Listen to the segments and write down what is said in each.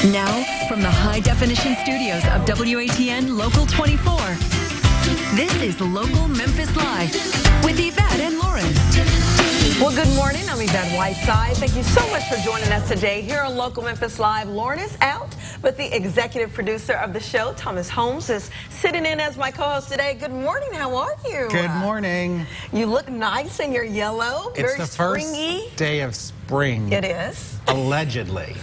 Now, from the high-definition studios of WATN Local 24, this is Local Memphis Live with Yvette and Lauren. Well, good morning. I'm Yvette Whiteside. Thank you so much for joining us today here on Local Memphis Live. Lauren is out, but the executive producer of the show, Thomas Holmes, is sitting in as my co-host today. Good morning. How are you? Good morning. You look nice in your yellow. It's the springy. First day of spring. It is. Allegedly.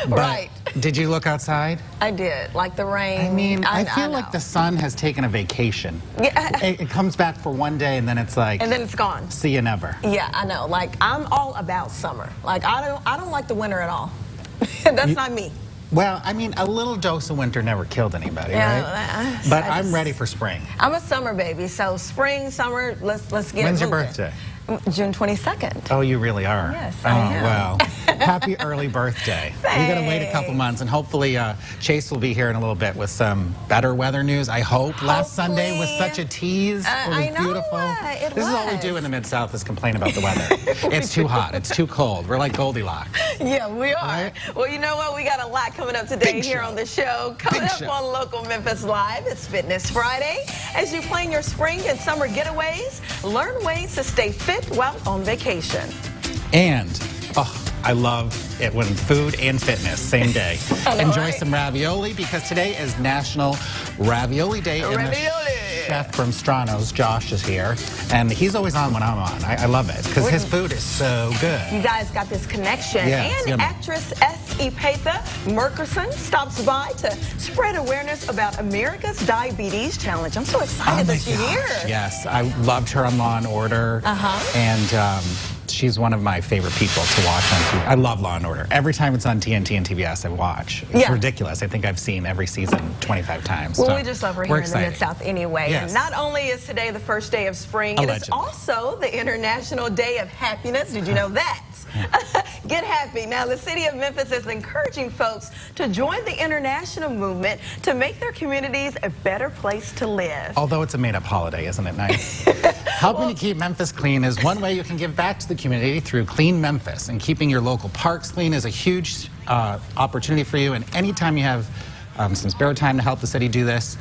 Right. Did you look outside? I did, like the rain. I mean, I feel like the sun has taken a vacation. Yeah. It comes back for one day and then it's like, and then it's gone. See you never. Yeah, I know. Like, I'm all about summer. Like, I don't like the winter at all. That's not me. Well, I mean, a little dose of winter never killed anybody, yeah, right? But I'm ready for spring. I'm a summer baby, so spring, summer, let's get When's moving. your birthday? June 22nd. Oh, you really are? Yes, I am. Well, happy early birthday. Thanks. You got to wait a couple months, and hopefully Chase will be here in a little bit with some better weather news, I hope. Last Sunday was such a tease. It was beautiful. This is all we do in the Mid-South is complain about the weather. It's too hot. It's too cold. We're like Goldilocks. Yeah, we are. Right? Well, you know what? We got a lot coming up today here on the show. Coming up on Local Memphis Live, it's Fitness Friday. As you plan your spring and summer getaways, learn ways to stay fit while on vacation. And, I love it when food and fitness, same day. Enjoy some ravioli because today is National Ravioli Day. And the chef from Strano's, Josh, is here. And he's always on when I'm on. I love it because his food is so good. You guys got this connection. Yeah, and actress Epatha Mckkerson stops by to spread awareness about America's Diabetes Challenge. I'm so excited that she's here. Yes, I loved her on Law & Order. And she's one of my favorite people to watch on TV. I love Law & Order. Every time it's on TNT and TBS, I watch. It's ridiculous. I think I've seen every season 25 times. Well, so we just love her here in the Mid-South anyway. Yes. And not only is today the first day of spring, it is also the International Day of Happiness. Did you know that? Get happy. Now, the city of Memphis is encouraging folks to join the international movement to make their communities a better place to live. Although it's a made-up holiday, isn't it nice? Helping to keep Memphis clean is one way you can give back to the community through Clean Memphis. And keeping your local parks clean is a huge opportunity for you. And anytime you have some spare time to help the city do this,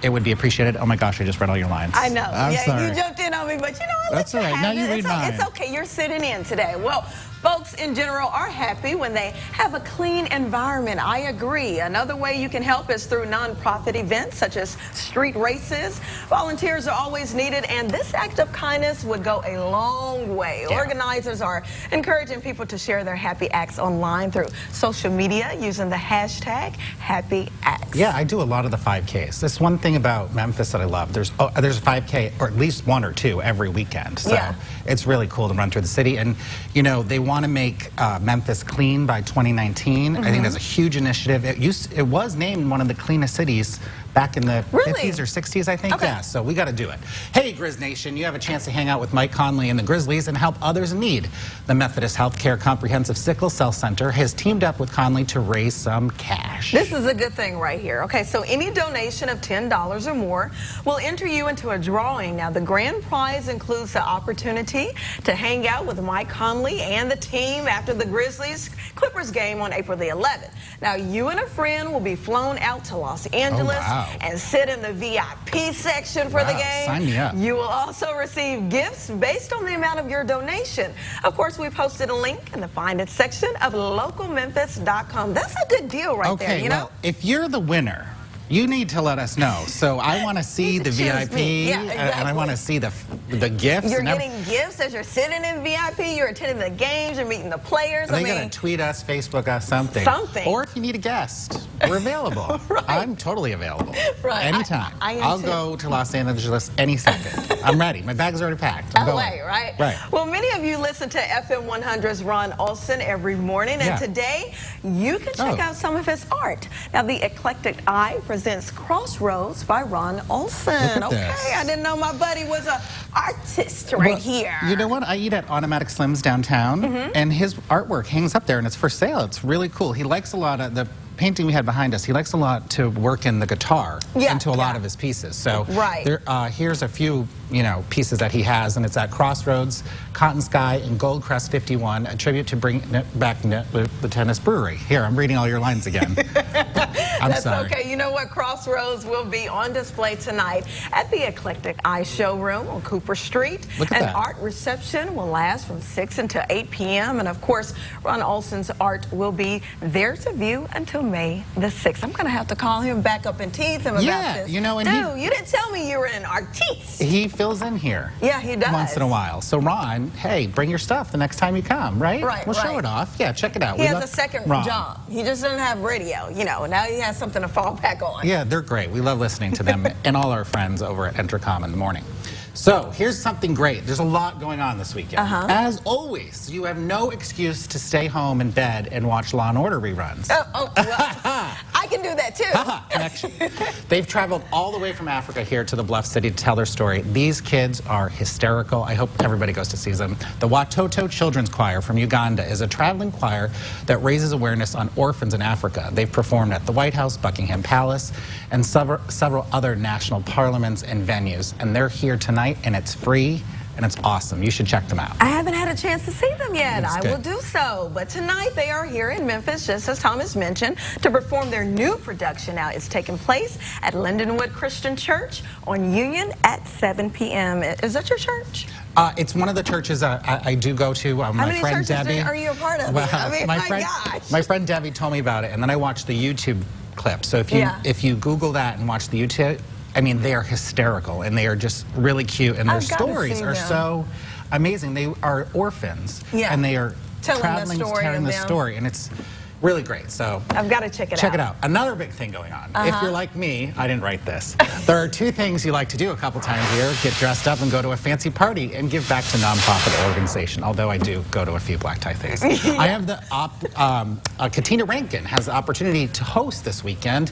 it would be appreciated. Oh my gosh, I just read all your lines. I know. I'm sorry. You jumped in on me, but you know what? That's all right. Now you read mine. It's okay. You're sitting in today. Well, folks in general are happy when they have a clean environment. I agree. Another way you can help is through nonprofit events such as street races. Volunteers are always needed, and this act of kindness would go a long way. Yeah. Organizers are encouraging people to share their happy acts online through social media using the hashtag #HappyActs. Yeah, I do a lot of the 5Ks. That's one thing about Memphis that I love. There's a 5K, or at least one or two every weekend. So it's really cool to run through the city. And, you know, they want to make Memphis clean by 2019. I think that's a huge initiative. It was named one of the cleanest cities back in the 50s or 60s, I think. Yeah, so we got to do it. Hey, Grizz Nation, you have a chance to hang out with Mike Conley and the Grizzlies and help others in need. The Methodist Healthcare Comprehensive Sickle Cell Center has teamed up with Conley to raise some cash. This is a good thing right here. Okay, so any donation of $10 or more will enter you into a drawing. Now, the grand prize includes the opportunity to hang out with Mike Conley and the team after the Grizzlies-Clippers game on April the 11th. Now, you and a friend will be flown out to Los Angeles and sit in the VIP section for the game. Sign me up. You will also receive gifts based on the amount of your donation. Of course, we posted a link in the Find It section of localmemphis.com. That's a good deal right there, you know? Well, if you're the winner, you need to let us know. So I want to see the VIP, and I want to see the gifts. You're getting gifts as you're sitting in VIP. You're attending the games. You're meeting the players. They're going to tweet us, Facebook us, something. Or if you need a guest, we're available. I'm totally available. Anytime. I'll go to Los Angeles any second. I'm ready. My bag's already packed. I'm LA, right? Well, many of you listen to FM 100's Ron Olson every morning, and today you can check out some of his art. Now, the Eclectic Eye presents Crossroads by Ron Olson. Okay, I didn't know my buddy was an artist here. You know what? I eat at Automatic Slim's downtown, and his artwork hangs up there, and it's for sale. It's really cool. He likes a lot of the painting we had behind us. He likes a lot to work in the guitar into a lot of his pieces. So here's a few pieces that he has, and it's at Crossroads, Cotton Sky, and Goldcrest 51, a tribute to bring back the tennis brewery. Here, I'm reading all your lines again. That's okay. You know what? Crossroads will be on display tonight at the Eclectic Eye Showroom on Cooper Street. Look at that. An art reception will last from 6 until 8 p.m. And of course, Ron Olson's art will be there to view until May the 6th. I'm going to have to call him back up and tease him about this. And you didn't tell me you were an artiste. He fills in here. Yeah, he does. Once in a while. So Ron, hey, bring your stuff the next time you come, right? Right, We'll show it off. Yeah, check it out. He has a second job. He just doesn't have radio. Now he has something to fall back on. Yeah, they're great. We love listening to them and all our friends over at Entercom in the morning. So here's something great. There's a lot going on this weekend. As always, you have no excuse to stay home in bed and watch Law & Order reruns. Well, I can do that too. Connection. They've traveled all the way from Africa here to the Bluff City to tell their story. These kids are hysterical. I hope everybody goes to see them. The Watoto Children's Choir from Uganda is a traveling choir that raises awareness on orphans in Africa. They've performed at the White House, Buckingham Palace, and several other national parliaments and venues. And they're here tonight, and it's free. And it's awesome. You should check them out. I haven't had a chance to see them yet. I will do so. But tonight they are here in Memphis, just as Thomas mentioned, to perform their new production. Now it's taking place at Lindenwood Christian Church on Union at 7 p.m. Is that your church? It's one of the churches I do go to. How my many friend churches Debbie. Are you a part of? Well, I mean, my friend Debbie told me about it, and then I watched the YouTube clip. So if you Google that and watch the YouTube, I mean, they are hysterical, and they are just really cute, and their stories are so amazing. They are orphans, and they are telling the story, and it's really great. So I've got to check it out. Check it out. Another big thing going on. If you're like me, I didn't write this. There are two things you like to do a couple times a year: get dressed up and go to a fancy party and give back to nonprofit organization. Although I do go to a few black tie things. I have the Katina Rankin has the opportunity to host this weekend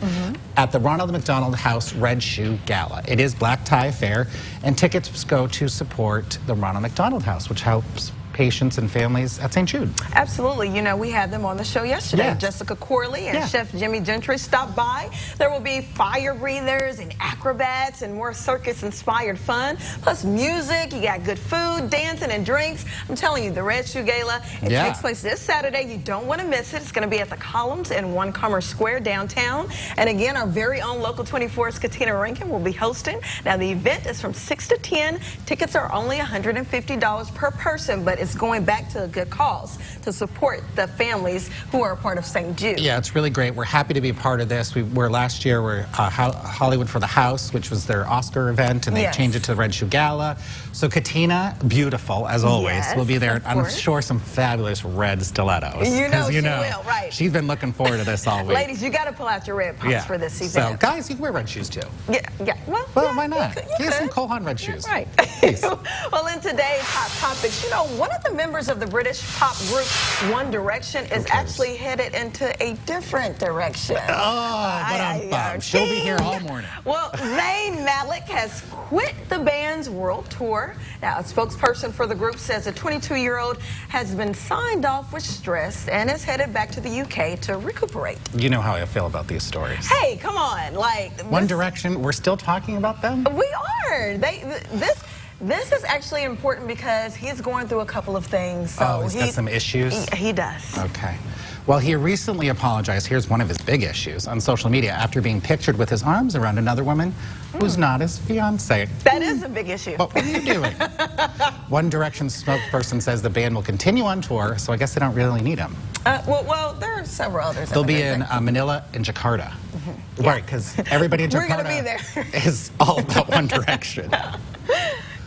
at the Ronald McDonald House Red Shoe Gala. It is black tie affair, and tickets go to support the Ronald McDonald House, which helps patients and families at St. Jude. Absolutely. We had them on the show yesterday. Jessica Corley and Chef Jimmy Gentry stopped by. There will be fire breathers and acrobats and more circus-inspired fun, plus music. You got good food, dancing, and drinks. I'm telling you, the Red Shoe Gala, it takes place this Saturday. You don't want to miss it. It's going to be at the Columns in One Commerce Square downtown. And again, our very own Local 24's Katina Rankin will be hosting. Now, the event is from 6 to 10. Tickets are only $150 per person, but it's going back to a good cause to support the families who are a part of St. Jude. Yeah, it's really great. We're happy to be a part of this. We were last year, we're Hollywood for the House, which was their Oscar event, and they changed it to the Red Shoe Gala. So Katina, beautiful as always, will be there. I'm sure some fabulous red stilettos. She will, right? She's been looking forward to this all week. Ladies, you got to pull out your red pumps for this event. So guys, you can wear red shoes too. Yeah. Well, why not? Get some Cole Haan red shoes. Right. Well, in today's Hot Topics, one of the members of the British pop group One Direction is actually headed into a different direction. She'll be here all morning. Well, Zayn Malik has quit the band's world tour. Now, a spokesperson for the group says the 22-year-old has been signed off with stress and is headed back to the UK to recuperate. You know how I feel about these stories. Hey, come on. One Direction, we're still talking about them? We are. This is actually important because he's going through a couple of things. So he's got some issues? He does. Okay. Well, he recently apologized. Here's one of his big issues on social media after being pictured with his arms around another woman who's not his fiancée. That is a big issue. What are you doing? One Direction spokesperson says the band will continue on tour, so I guess they don't really need him. Well, there are several others. They'll be in Manila and Jakarta. Right, because everybody in Jakarta is all about One Direction.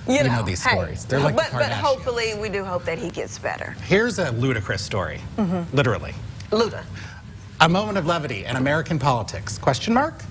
You know these stories. They're like but hopefully, we do hope that he gets better. Here's a ludicrous story, literally. Luda. A moment of levity in American politics. Question mark?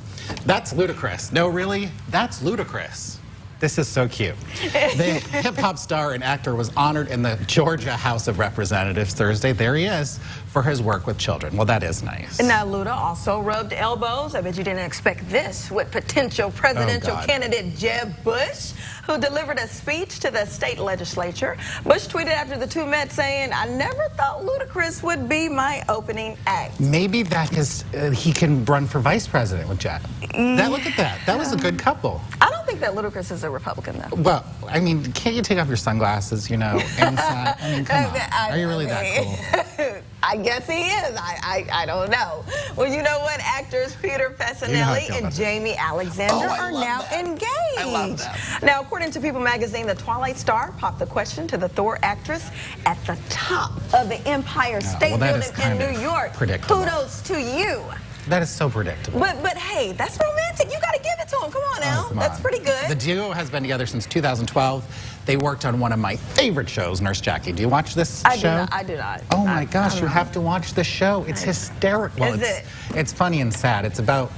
That's ludicrous. No, really? That's ludicrous. This is so cute. The hip-hop star and actor was honored in the Georgia House of Representatives Thursday. There he is for his work with children. Well, that is nice. Now, Luda also rubbed elbows. I bet you didn't expect this with potential presidential candidate Jeb Bush, who delivered a speech to the state legislature. Bush tweeted after the two met saying, "I never thought Ludacris would be my opening act." Maybe that is, he can run for vice president with Jeb. Look at that. That was a good couple. I don't think that Ludacris is a Republican, though. Well, I mean, can't you take off your sunglasses, you know, inside? I mean, come on. Are you really that cool? I guess he is. I don't know. Well, you know what? Actors Peter Fasinelli and Jamie Alexander are now engaged. I love that. Now, according to People magazine, the Twilight star popped the question to the Thor actress at the top of the Empire State Building in New York. Predictable. Kudos to you. That is so predictable. But hey, that's romantic. You got to give it to him. Come on now. That's pretty good. The duo has been together since 2012. They worked on one of my favorite shows, Nurse Jackie. Do you watch this show? I do not. Oh my gosh, you have to watch the show. It's hysterical. Is it? It's funny and sad. It's about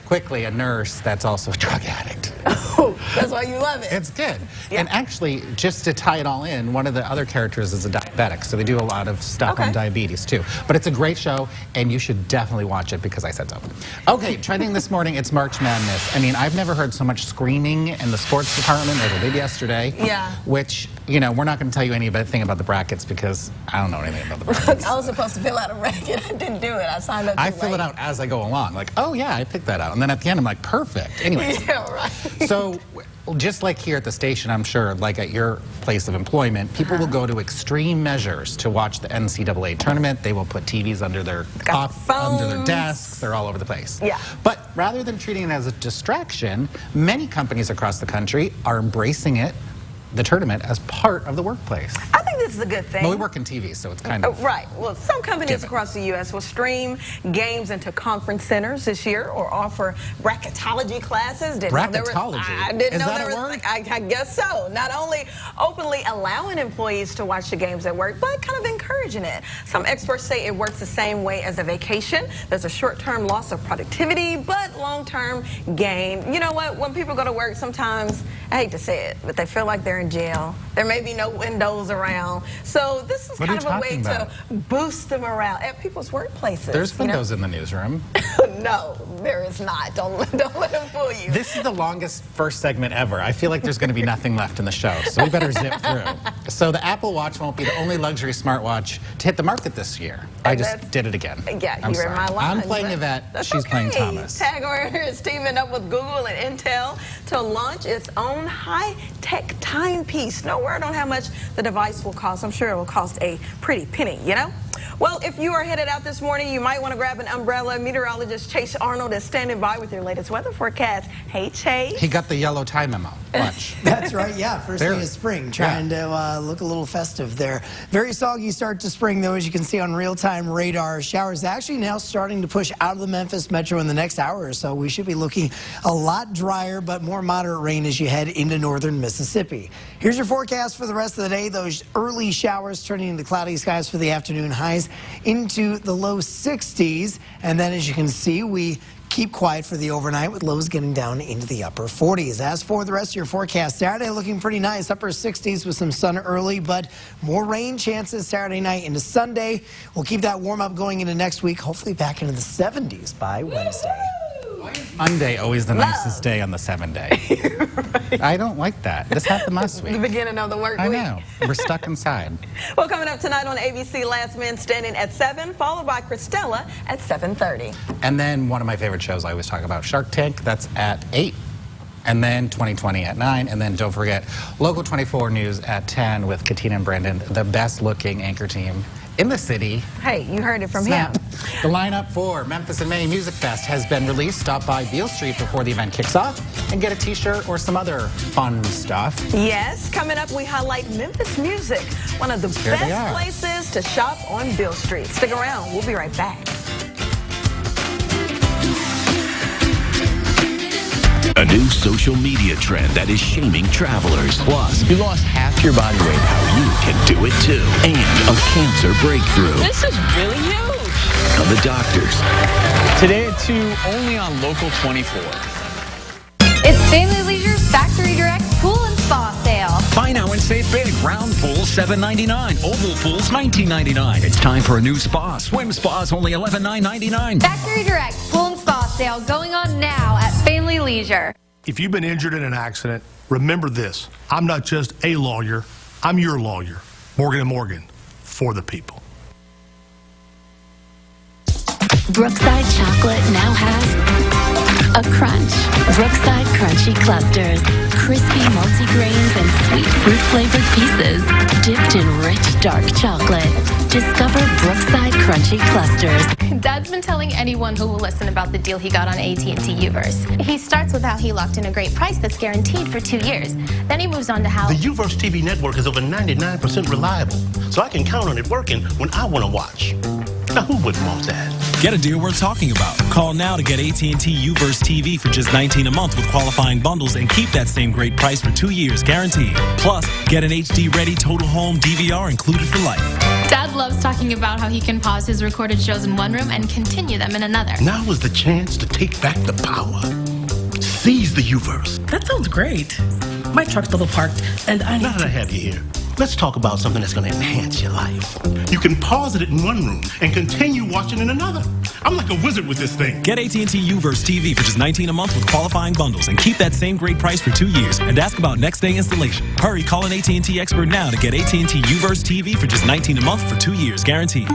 quickly a nurse that's also a drug addict. Oh, that's why you love it. It's good. Yeah. And actually, just to tie it all in, one of the other characters is a diabetic, so they do a lot of stuff on diabetes too. But it's a great show, and you should definitely watch it because I said so. Okay, trending this morning, it's March Madness. I mean, I've never heard so much screaming in the sports department as I did yesterday. Yeah. Which, you know, we're not going to tell you anything about the brackets because I don't know anything about the brackets. I was supposed to fill out a bracket. I didn't do it. I signed up too I fill it out as I go along. Like, oh yeah, I picked that out. And then at the end, I'm like, perfect. Anyways. Yeah, right. So, just like here at the station, I'm sure, like at your place of employment, people will go to extreme measures to watch the NCAA tournament. They will put TVs under their under their desks. They're all over the place. Yeah. But rather than treating it as a distraction, many companies across the country are embracing it, the tournament, as part of the workplace. I think this is a good thing. Well, we work in TV, so it's kind of... Right. Well, some companies across the U.S. will stream games into conference centers this year or offer bracketology classes. Bracketology? I didn't know that there a was. word? I guess so. Not only openly allowing employees to watch the games at work, but kind of encouraging it. Some experts say it works the same way as a vacation. There's a short-term loss of productivity, but long-term gain. You know what? When people go to work, sometimes, I hate to say it, but they feel like they're in jail. There may be no windows around. So this is kind of a way to boost the morale at people's workplaces. There's windows in the newsroom. No, there is not. Don't let them fool you. This is the longest first segment ever. I feel like there's going to be nothing left in the show, so we better zip through. So the Apple Watch won't be the only luxury smartwatch to hit the market this year. I just did it again. Yeah, I'm you read my line. I'm playing Yvette. She's playing Thomas. Tag Order is teaming up with Google and Intel to launch its own high-tech timepiece. No word on how much the device will cost. I'm sure it will cost a pretty penny, you know? Well, if you are headed out this morning, you might want to grab an umbrella. Meteorologist Chase Arnold is standing by with your latest weather forecast. Hey, Chase. He got the yellow tie memo. Watch. That's right, yeah. First day of spring, trying to look a little festive there. Very soggy start to spring, though, as you can see on real-time radar. Showers actually now starting to push out of the Memphis metro in the next hour or so. We should be looking a lot drier, but more moderate rain as you head into northern Mississippi. Here's your forecast for the rest of the day. Those early showers turning into cloudy skies for the afternoon, highs into the low 60s. And then, as you can see, we keep quiet for the overnight with lows getting down into the upper 40s. As for the rest of your forecast, Saturday looking pretty nice, upper 60s with some sun early, but more rain chances Saturday night into Sunday. We'll keep that warm up going into next week, hopefully back into the 70s by Wednesday. Monday always the nicest day on the 7-day. Right. I don't like that. This happened last week. The beginning of the work week. I know. We're stuck inside. Well, coming up tonight on ABC, Last Man Standing at 7, followed by Christa at 7:30. And then one of my favorite shows I always talk about, Shark Tank, that's at 8. And then 2020 at 9. And then don't forget, Local 24 News at 10 with Katina and Brandon, the best looking anchor team in the city. Hey, you heard it from him. The lineup for Memphis in May Music Fest has been released. Stop by Beale Street before the event kicks off and get a t-shirt or some other fun stuff. Yes, coming up we highlight Memphis music, one of the best places to shop on Beale Street. Stick around, we'll be right back. A new social media trend that is shaming travelers. Plus, you lost half your body weight. How you can do it too. And a cancer breakthrough. This is really huge. On the doctors. Today at 2, only on Local 24. It's Family Leisure's Factory Direct Pool and Spa Sale. Buy now and save big. Round pool, $7.99. Oval pools, $19.99. It's time for a new spa. Swim spas, only $11,999. Factory Direct Pool and Spa Sale going on now at Family Leisure. If you've been injured in an accident, remember this. I'm not just a lawyer. I'm your lawyer. Morgan & Morgan, for the people. Brookside Chocolate now has a crunch. Brookside Crunchy Clusters. Crispy multigrains and sweet fruit-flavored pieces dipped in rich dark chocolate. Discover Brookside Crunchy Clusters. Dad's been telling anyone who will listen about the deal he got on AT&T Uverse. He starts with how he locked in a great price that's guaranteed for 2 years. Then he moves on to how... The Uverse TV network is over 99% reliable, so I can count on it working when I want to watch. Now, who wouldn't want that? Get a deal worth talking about. Call now to get AT&T Uverse TV for just $19 a month with qualifying bundles and keep that same great price for 2 years guaranteed. Plus, get an HD-ready Total Home DVR included for life. Dad loves talking about how he can pause his recorded shows in one room and continue them in another. Now is the chance to take back the power. Seize the Uverse. That sounds great. My truck's still parked, and I need Now that I have you here, let's talk about something that's going to enhance your life. You can pause it in one room and continue watching in another. I'm like a wizard with this thing. Get AT&T Uverse TV for just $19 a month with qualifying bundles and keep that same great price for 2 years. And ask about next day installation. Hurry, call an AT&T expert now to get AT&T Uverse TV for just $19 a month for 2 years guaranteed.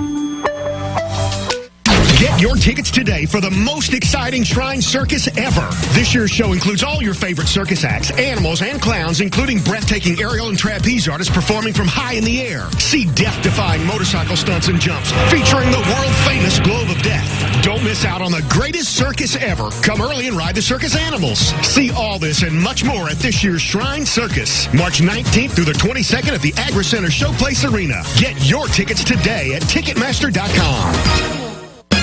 Get your tickets today for the most exciting Shrine Circus ever. This year's show includes all your favorite circus acts, animals, and clowns, including breathtaking aerial and trapeze artists performing from high in the air. See death-defying motorcycle stunts and jumps featuring the world-famous Globe of Death. Don't miss out on the greatest circus ever. Come early and ride the circus animals. See all this and much more at this year's Shrine Circus, March 19th through the 22nd at the Agri Center Showplace Arena. Get your tickets today at Ticketmaster.com.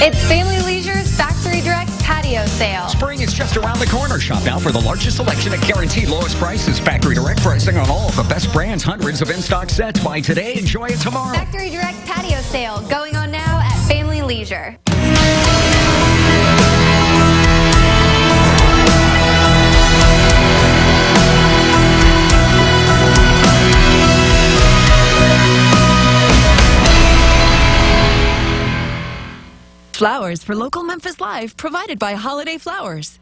It's Family Leisure's Factory Direct Patio Sale. Spring is just around the corner. Shop now for the largest selection at guaranteed lowest prices. Factory Direct pricing on all of the best brands. Hundreds of in-stock sets. Buy today, enjoy it tomorrow. Factory Direct Patio Sale going on now at Family Leisure. Flowers for local Memphis Live, provided by Holiday Flowers.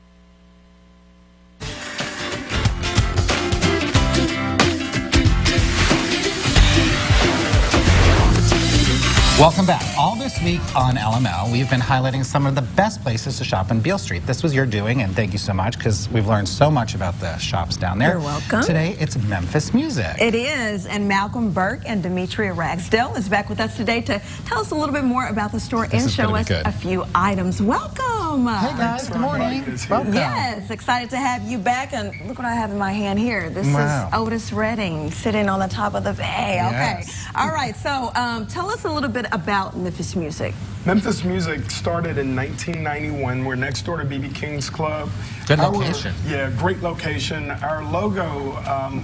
Welcome back. All this week on LML, we've been highlighting some of the best places to shop on Beale Street. This was your doing, and thank you so much, because we've learned so much about the shops down there. You're welcome. Today, it's Memphis music. It is, and Malcolm Burke and Demetria Ragsdale is back with us today to tell us a little bit more about the store and show us a few items. Welcome. Hey guys, good morning. Welcome. Yes, excited to have you back, and look what I have in my hand here. This is Otis Redding sitting on the top of the bay. Yes. Okay. All right, so tell us a little bit about Memphis music. Memphis music started in 1991. We're next door to B.B. King's Club. Good location. Yeah, great location. Our logo,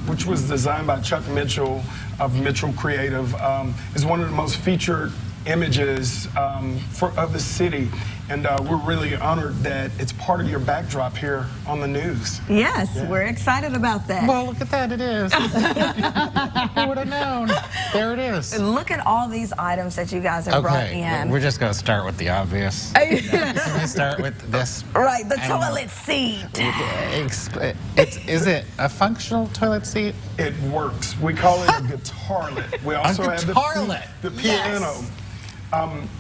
which was designed by Chuck Mitchell of Mitchell Creative, is one of the most featured images of the city. And we're really honored that it's part of your backdrop here on the news. Yes, we're excited about that. Well, look at that, it is. Who would have known? There it is. Look at all these items that you guys have brought in. We're just going to start with the obvious. Can we start with this? Right, the toilet seat. Is it a functional toilet seat? It works. We call it a guitarlet. We also have the piano.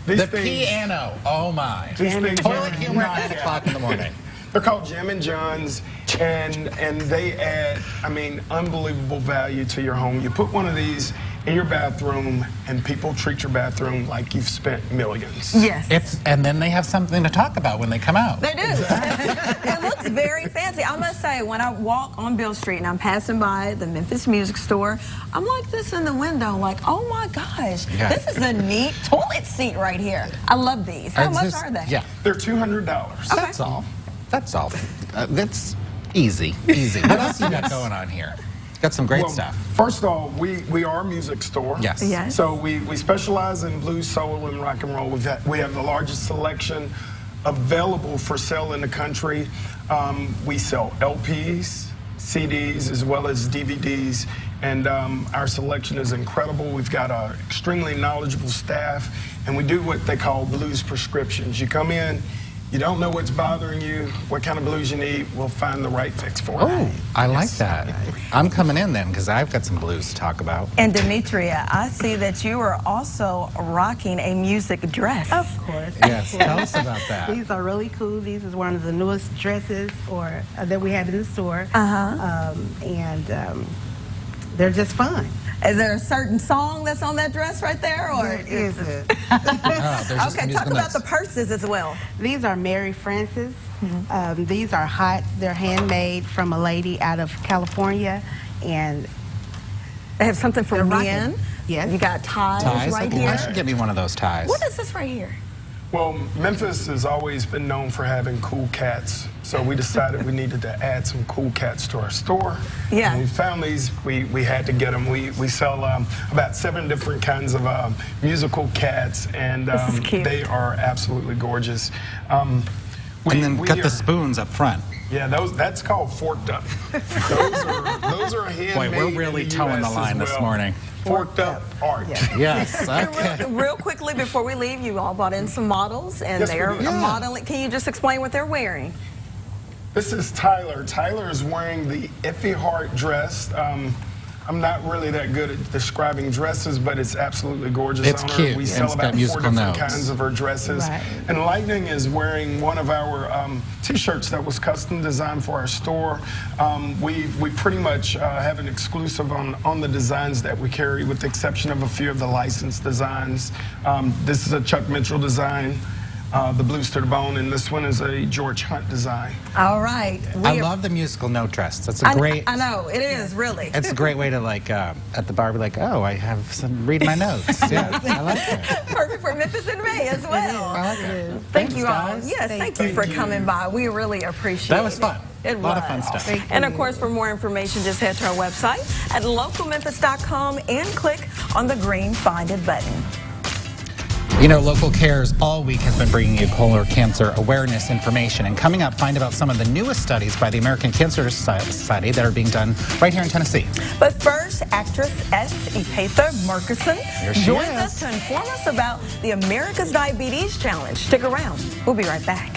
The piano. Oh my. Toilet humor at 9 o'clock in the morning. They're called Jim and John's, and they add, I mean, unbelievable value to your home. You put one of these in your bathroom, and people treat your bathroom like you've spent millions. Yes. And then they have something to talk about when they come out. They do. It looks very fancy. I must say, when I walk on Beale Street and I'm passing by the Memphis Music Store, I'm like this in the window, like, oh my gosh, this is a neat toilet seat right here. I love these. How much are they? Yeah. They're $200. That's all. That's all. That's easy. Easy. What else you got going on here? Got some great stuff. First of all, we are a music store. Yes. So we specialize in blues, soul, and rock and roll. We have the largest selection available for sale in the country. We sell LPs, CDs, as well as DVDs, and our selection is incredible. We've got an extremely knowledgeable staff, and we do what they call blues prescriptions. You come in, You don't know what's bothering you, what kind of blues you need, we'll find the right fix for it. Oh, I like that. I'm coming in then because I've got some blues to talk about. And Demetria, I see that you are also rocking a music dress. Of course. Yes, tell us about that. These are really cool. These is one of the newest dresses that we have in the store. They're just fun. Is there a certain song that's on that dress right there, or is it? Okay, talk about the purses as well. These are Mary Frances. These are hot. They're handmade from a lady out of California, and they have something for men. Yes. You got ties right here. I should get me one of those ties. What is this right here? Well, Memphis has always been known for having cool cats, so we decided we needed to add some cool cats to our store. Yeah. When we found these, we had to get them. We sell about 7 different kinds of musical cats, and this is cute. They are absolutely gorgeous. And then cut the spoons up front. Yeah, that's called forked up. Those are handmade. Boy, we're really towing the line this morning. Forked up art. Yes. Okay. Real quickly before we leave, you all brought in some models, and they're modeling. Can you just explain what they're wearing? This is Tyler. Tyler is wearing the Iffy Heart dress. I'm not really that good at describing dresses, but it's absolutely gorgeous. It's cute. We sell about 4 different notes. kinds of her dresses. Right. And Lightning is wearing one of our t-shirts that was custom designed for our store. We pretty much have an exclusive on the designs that we carry, with the exception of a few of the licensed designs. This is a Chuck Mitchell design. The Blues to the Bone, and this one is a George Hunt design. All right. I love the musical note dress. That's a great. I know, it is, really. It's a great way to, like, at the bar, be like, oh, I have some, read my notes. Yeah, I like that. Perfect for Memphis in May as well. I like it. Thank you all. Yes, thank you for coming by. We really appreciate it. That was fun. It was. A lot of fun stuff. And of course, for more information, just head to our website at localmemphis.com and click on the green Find It button. You know, Local Cares all week has been bringing you colon cancer awareness information. And coming up, find about some of the newest studies by the American Cancer Society that are being done right here in Tennessee. But first, actress Epatha Mckkerson joins us to inform us about the America's Diabetes Challenge. Stick around. We'll be right back.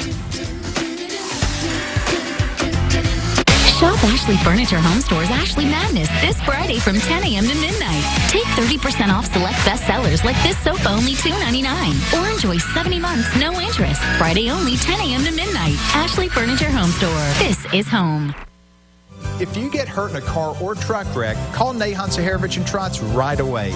Shop Ashley Furniture Home Store's Ashley Madness this Friday from 10 a.m. to midnight. Take 30% off select bestsellers like this sofa, only $2.99. Or enjoy 70 months, no interest. Friday only, 10 a.m. to midnight. Ashley Furniture Home Store. This is home. If you get hurt in a car or truck wreck, call Nahon Saharovich and Trotz right away.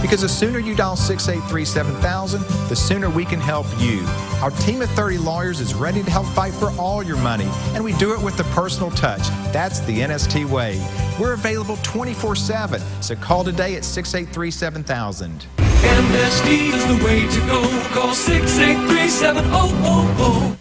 Because the sooner you dial 683-7000, the sooner we can help you. Our team of 30 lawyers is ready to help fight for all your money, and we do it with the personal touch. That's the NST way. We're available 24/7, so call today at 683-7000. NST is the way to go. Call 683-7000.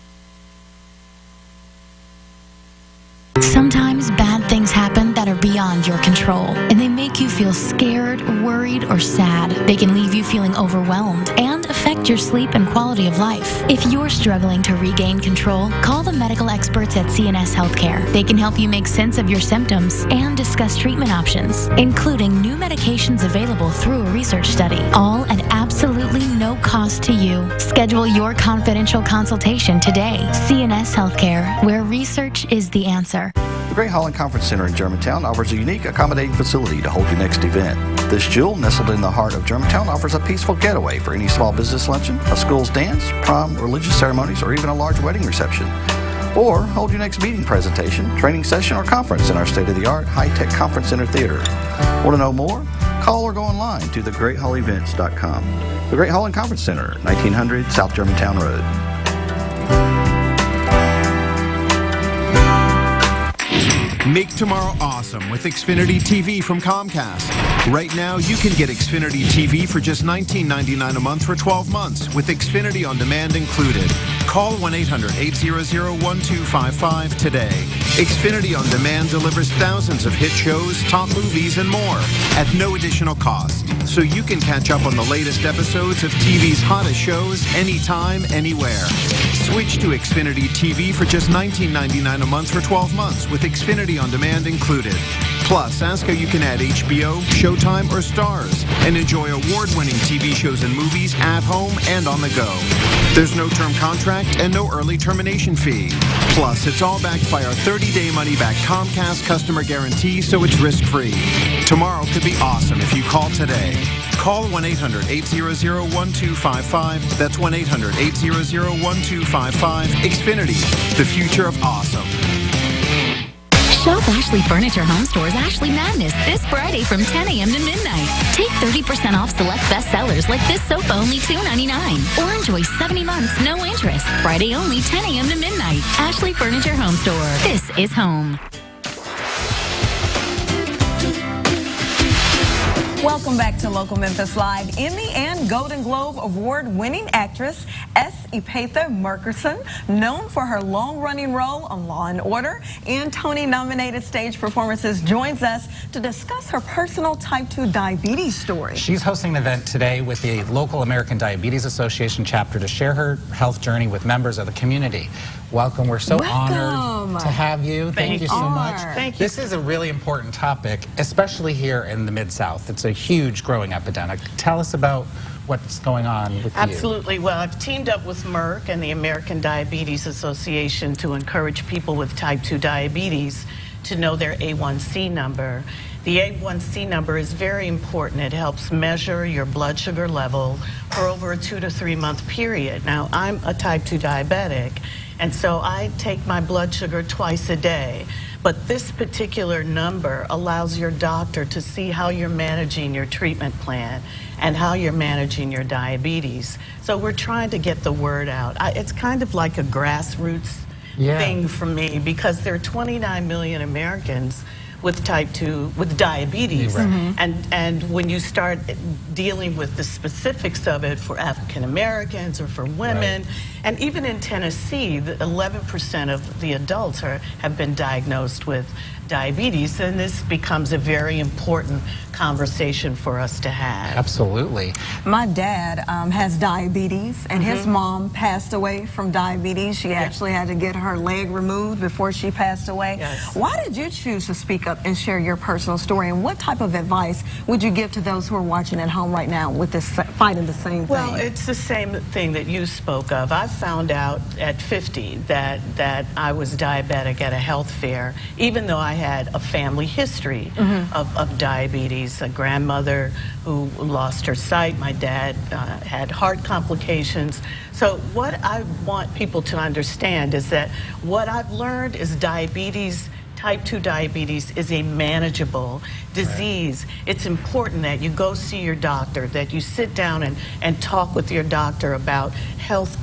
Sometimes bad things happen that are beyond your control, and they make you feel scared, worried, or sad. They can leave you feeling overwhelmed and affect your sleep and quality of life. If you're struggling to regain control, call the medical experts at CNS Healthcare. They can help you make sense of your symptoms and discuss treatment options, including new medications available through a research study, all at absolutely no cost to you. Schedule your confidential consultation today. CNS Healthcare, where research is the answer. The Great Holland Conference Center in Germantown offers a unique accommodating facility to hold your next event. This jewel, nestled in the heart of Germantown, offers a peaceful getaway for any small business luncheon, a school's dance, prom, religious ceremonies, or even a large wedding reception. Or hold your next meeting presentation, training session, or conference in our state-of-the-art, high-tech conference center theater. Want to know more? Call or go online to thegreatholevents.com. The Great Holland Conference Center, 1900 South Germantown Road. Make tomorrow awesome with Xfinity TV from Comcast. Right now, you can get Xfinity TV for just $19.99 a month for 12 months, with Xfinity On Demand included. Call 1-800-800-1255 today. Xfinity On Demand delivers thousands of hit shows, top movies, and more at no additional cost. So you can catch up on the latest episodes of TV's hottest shows anytime, anywhere. Switch to Xfinity TV for just $19.99 a month for 12 months, with Xfinity On Demand included. Plus, ask how you can add HBO, Showtime, or Stars and enjoy award-winning TV shows and movies at home and on the go. There's no term contract and no early termination fee. Plus, it's all backed by our 30-day money-back Comcast customer guarantee, so it's risk-free. Tomorrow could be awesome if you call today. Call 1-800-800-1255. That's 1-800-800-1255. Xfinity, the future of awesome. Shop Ashley Furniture Home Store's Ashley Madness this Friday from 10 a.m. to midnight. Take 30% off select bestsellers like this sofa, only $2.99. Or enjoy 70 months, no interest. Friday only, 10 a.m. to midnight. Ashley Furniture Home Store. This is home. Welcome back to Local Memphis Live. Emmy and Golden Globe award-winning actress Epatha Mckkerson, known for her long-running role on Law & Order and Tony-nominated stage performances, joins us to discuss her personal type 2 diabetes story. She's hosting an event today with the local American Diabetes Association chapter to share her health journey with members of the community. Welcome. We're so honored to have you. Thank you so much. Thank you. This is a really important topic, especially here in the Mid-South. It's a huge growing epidemic. Tell us about what's going on with you. Absolutely. Well, I've teamed up with Merck and the American Diabetes Association to encourage people with type 2 diabetes to know their A1C number. The A1C number is very important. It helps measure your blood sugar level for over a 2 to 3 month period. Now, I'm a type 2 diabetic, and so I take my blood sugar twice a day. But this particular number allows your doctor to see how you're managing your treatment plan and how you're managing your diabetes. So we're trying to get the word out. It's kind of like a grassroots thing for me, because there are 29 million Americans with type 2, with diabetes. And when you start dealing with the specifics of it for African Americans or for women, and even in Tennessee, 11% of the adults have been diagnosed with diabetes, and this becomes a very important conversation for us to have. Absolutely. My dad has diabetes, and his mom passed away from diabetes. She actually had to get her leg removed before she passed away. Why did you choose to speak up and share your personal story, and what type of advice would you give to those who are watching at home right now with this fighting the same thing? Well, it's the same thing that you spoke of. I found out at 50 that I was diabetic at a health fair, even though I had a family history of diabetes. A grandmother who lost her sight. My dad had heart complications. So what I want people to understand is that what I've learned is diabetes, type 2 diabetes, is a manageable disease. It's important that you go see your doctor, that you sit down and talk with your doctor about health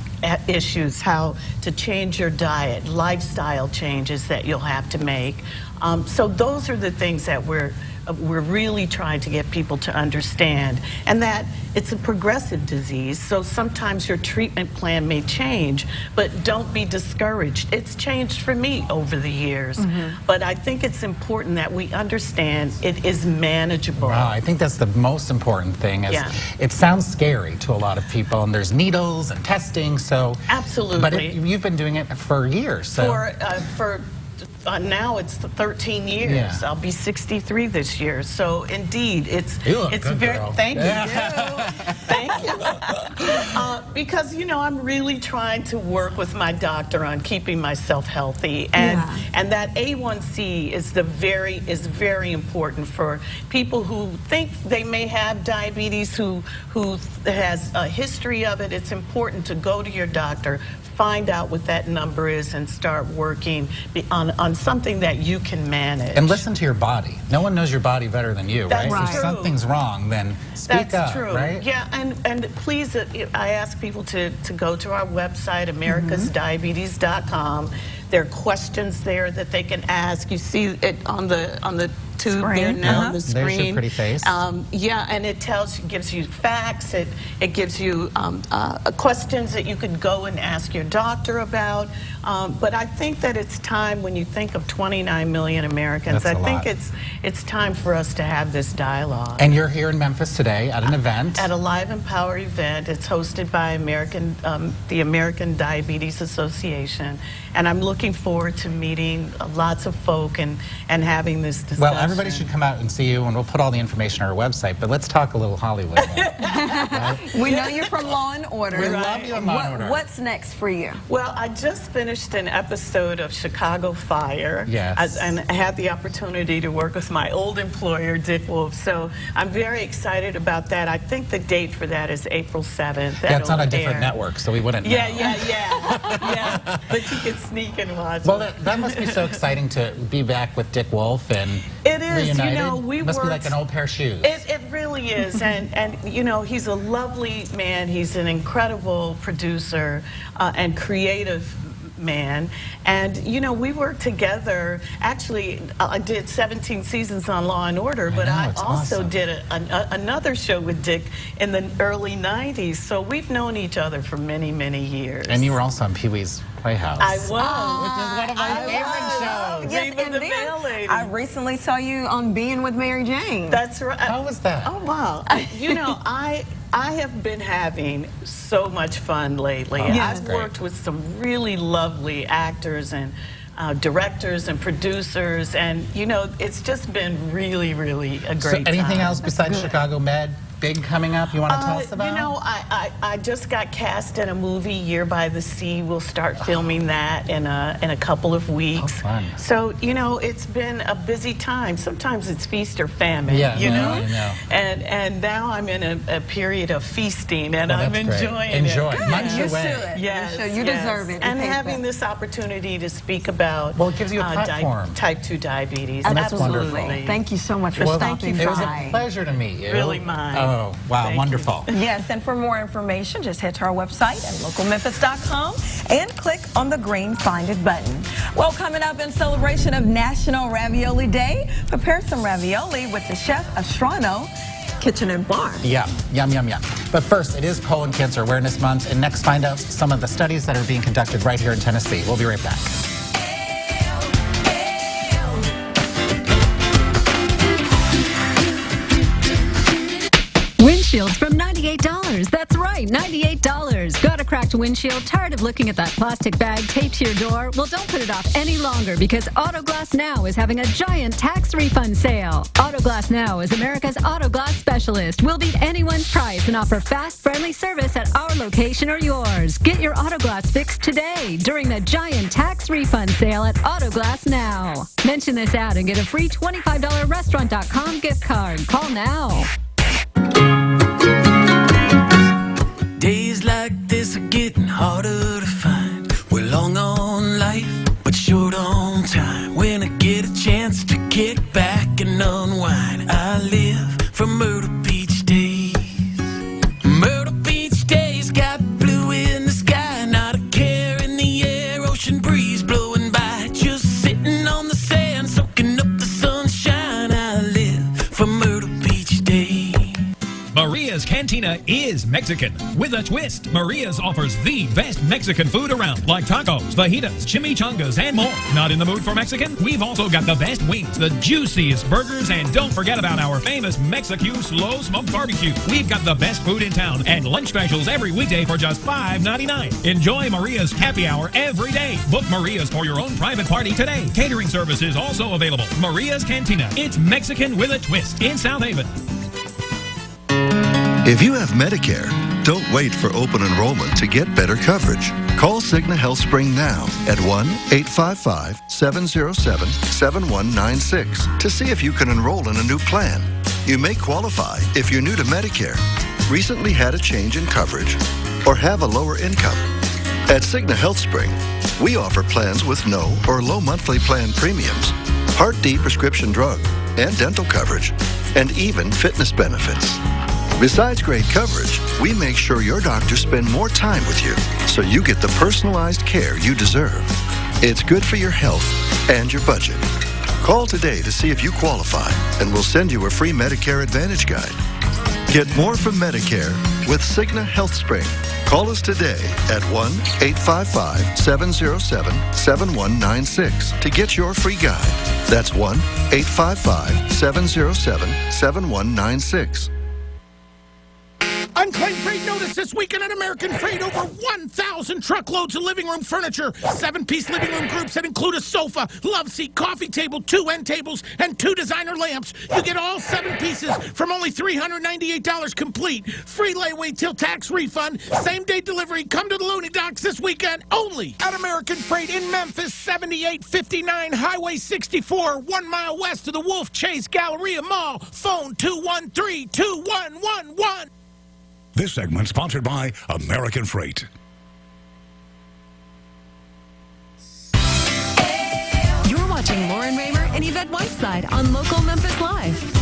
issues, how to change your diet, lifestyle changes that you'll have to make. So those are the things that we're really trying to get people to understand, and that it's a progressive disease, so sometimes your treatment plan may change, but don't be discouraged. It's changed for me over the years, but I think it's important that we understand it is manageable. Wow, I think that's the most important thing. It sounds scary to a lot of people, and there's needles and testing, so... Absolutely. But you've been doing it for years, so... Now it's 13 years. I'll be 63 this year. So indeed, it's very. Girl. Thank you. Thank you. Because I'm really trying to work with my doctor on keeping myself healthy, and that A1C is very important for people who think they may have diabetes, who has a history of it. It's important to go to your doctor, find out what that number is, and start working on something that you can manage. And listen to your body. No one knows your body better than you, right? If something's wrong, then speak up, right? Yeah, and please, I ask people to go to our website, americasdiabetes.com. There are questions there that they can ask. You see it on the tube there now on the screen. There's your pretty face. Yeah, and it gives you facts. It gives you questions that you could go and ask your doctor about. But I think that it's time, when you think of 29 million Americans, I think it's time for us to have this dialogue. And you're here in Memphis today at an event. At a Live Empower event. It's hosted by the American Diabetes Association. And I'm looking looking forward to meeting lots of folk and having this discussion. Well, everybody should come out and see you, and we'll put all the information on our website, but let's talk a little Hollywood. Right? We know you're from Law and Order. We love you in Law and Order. What's next for you? Well, I just finished an episode of Chicago Fire. Yes. And I had the opportunity to work with my old employer, Dick Wolf. So I'm very excited about that. I think the date for that is April 7th. Yeah, it's on a different network, so we wouldn't know. Yeah. But you can sneak and watch. Well, that must be so exciting to be back with Dick Wolf and it is. reunited. You know, we must worked, be like an old pair of shoes. It really is, and you know, he's a lovely man. He's an incredible producer and creative man, and you know, we worked together. Actually, I did 17 seasons on Law and Order, but I also awesome. did another show with Dick in the early 90s. So we've known each other for many, many years. And you were also on Pee-wee's Playhouse. I was. Which is one of my favorite shows. Yes, Even and the then Mail Lady. I recently saw you on Being with Mary Jane. That's right. How was that? Oh, wow. You know, I have been having so much fun lately. I've worked with some really lovely actors and directors and producers, and you know, it's just been really, really a great time. So anything else besides Chicago Med big coming up you want to tell us about? You know, I just got cast in a movie, Year by the Sea. We'll start filming that in a couple of weeks. Oh, fun. So, you know, it's been a busy time. Sometimes it's feast or famine, you know? I know. And now I'm in a period of feasting, and I'm that's enjoying great. Enjoy. it. Munch You away. should. Yes, You deserve it. And You take having that. this opportunity to speak about Well, it gives you a platform. type 2 diabetes. And that's Absolutely. wonderful. Thank you so much for stopping by. It was a pleasure to meet you. Really mine. Oh, wow, Thank wonderful. Yes, and for more information, just head to our website at localmemphis.com and click on the green Find It button. Well, coming up in celebration of National Ravioli Day, prepare some ravioli with the chef of Strano Kitchen and Bar. Yum, yum, yum, yum. But first, it is Colon Cancer Awareness Month, and next find out some of the studies that are being conducted right here in Tennessee. We'll be right back. Windshields from $98. That's right, $98. Got a cracked windshield? Tired of looking at that plastic bag taped to your door? Well, don't put it off any longer because Autoglass Now is having a giant tax refund sale. Autoglass Now is America's auto glass specialist. We'll beat anyone's price and offer fast, friendly service at our location or yours. Get your Autoglass fixed today during the giant tax refund sale at Autoglass Now. Mention this ad and get a free $25 restaurant.com gift card. Call now. Days like this are getting harder to find. We're long on life, but short on time. When I get a chance to kick back and unwind, I live for Myrtle Beach days. Myrtle Beach days got blue in the sky, not a care in the air, ocean breeze blowing by, just sitting on the sand, soaking up the sunshine. I live for Myrtle Beach days. Maria's Cantina is Mexican with a twist. Maria's offers the best Mexican food around, like tacos, fajitas, chimichangas, and more. Not in the mood for Mexican? We've also got the best wings, the juiciest burgers, and don't forget about our famous Mexique slow smoked barbecue. We've got the best food in town and lunch specials every weekday for just $5.99. Enjoy Maria's happy hour every day. Book Maria's for your own private party today. Catering service is also available. Maria's Cantina. It's Mexican with a twist in South Haven. If you have Medicare, don't wait for open enrollment to get better coverage. Call Cigna HealthSpring now at 1-855-707-7196 to see if you can enroll in a new plan. You may qualify if you're new to Medicare, recently had a change in coverage, or have a lower income. At Cigna HealthSpring, we offer plans with no or low monthly plan premiums, Part D prescription drug and dental coverage, and even fitness benefits. Besides great coverage, we make sure your doctors spend more time with you so you get the personalized care you deserve. It's good for your health and your budget. Call today to see if you qualify, and we'll send you a free Medicare Advantage guide. Get more from Medicare with Cigna HealthSpring. Call us today at 1-855-707-7196 to get your free guide. That's 1-855-707-7196. Unclaimed freight notice this weekend at American Freight. Over 1,000 1,000 truckloads of living room furniture, 7-piece living room groups that include a sofa, love seat, coffee table, 2 end tables, and 2 designer lamps. You get all 7 pieces from only $398 complete. Free layaway till tax refund. Same-day delivery. Come to the Looney Docks this weekend only at American Freight in Memphis, 7859 Highway 64, 1 mile west of the Wolf Chase Galleria Mall. Phone 213-2111. This segment sponsored by American Freight. You're watching Lauren Raymer and Yvette Whiteside on Local Memphis Live.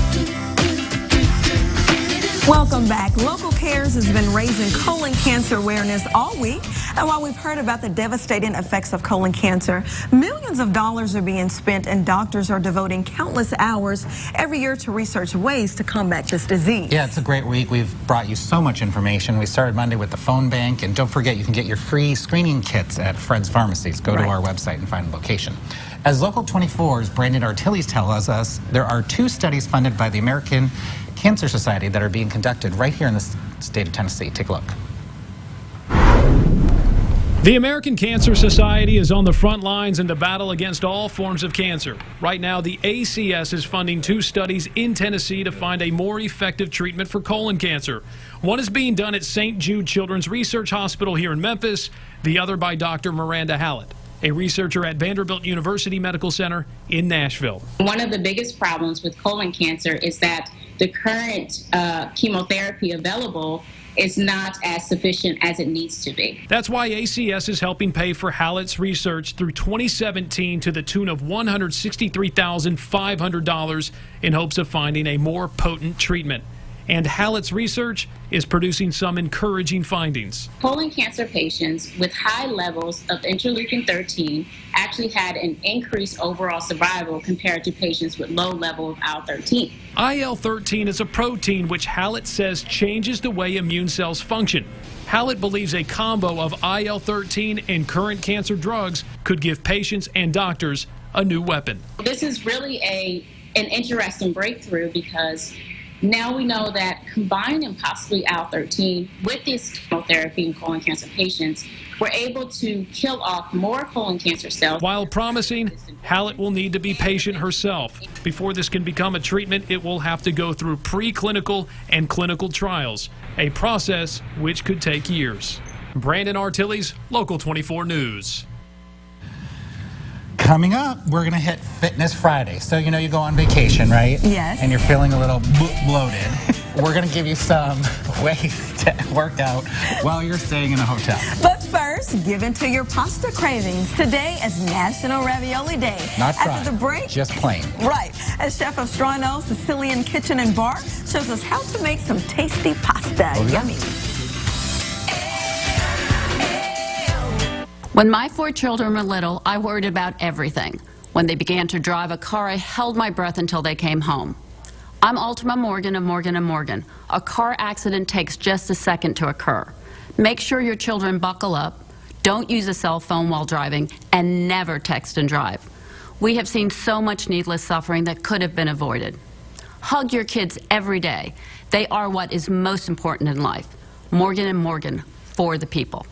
Welcome back. Local Cares has been raising colon cancer awareness all week. And while we've heard about the devastating effects of colon cancer, millions of dollars are being spent and doctors are devoting countless hours every year to research ways to combat this disease. Yeah, it's a great week. We've brought you so much information. We started Monday with the phone bank, and don't forget you can get your free screening kits at Fred's Pharmacies. Go to our website and find a location. As Local 24's Brandon Artilles tells us, there are 2 studies funded by the American Cancer Society that are being conducted right here in the state of Tennessee. Take a look. The American Cancer Society is on the front lines in the battle against all forms of cancer. Right now, the ACS is funding 2 studies in Tennessee to find a more effective treatment for colon cancer. One is being done at St. Jude Children's Research Hospital here in Memphis, the other by Dr. Miranda Hallett, a researcher at Vanderbilt University Medical Center in Nashville. One of the biggest problems with colon cancer is that the current chemotherapy available is not as sufficient as it needs to be. That's why ACS is helping pay for Hallett's research through 2017 to the tune of $163,500 in hopes of finding a more potent treatment. And Hallett's research is producing some encouraging findings. Colon cancer patients with high levels of interleukin-13 actually had an increased overall survival compared to patients with low level of IL-13. IL-13 is a protein which Hallett says changes the way immune cells function. Hallett believes a combo of IL-13 and current cancer drugs could give patients and doctors a new weapon. This is really an interesting breakthrough because now we know that combining possibly IL-13 with this chemotherapy in colon cancer patients, we're able to kill off more colon cancer cells. While promising, Hallett will need to be patient herself. Before this can become a treatment, it will have to go through preclinical and clinical trials, a process which could take years. Brandon Artilles, Local 24 News. Coming up, we're going to hit Fitness Friday. So, you know, you go on vacation, right? Yes. And you're feeling a little bloated. We're going to give you some ways to work out while you're staying in a hotel. But first, give in to your pasta cravings. Today is National Ravioli Day. Not fried. After the break, just plain. Right. As chef of Strano, Sicilian Kitchen and Bar shows us how to make some tasty pasta. Oh, yeah. Yummy. When my 4 children were little, I worried about everything. When they began to drive a car, I held my breath until they came home. I'm Ultima Morgan of Morgan & Morgan. A car accident takes just a second to occur. Make sure your children buckle up, don't use a cell phone while driving, and never text and drive. We have seen so much needless suffering that could have been avoided. Hug your kids every day. They are what is most important in life. Morgan & Morgan, for the people.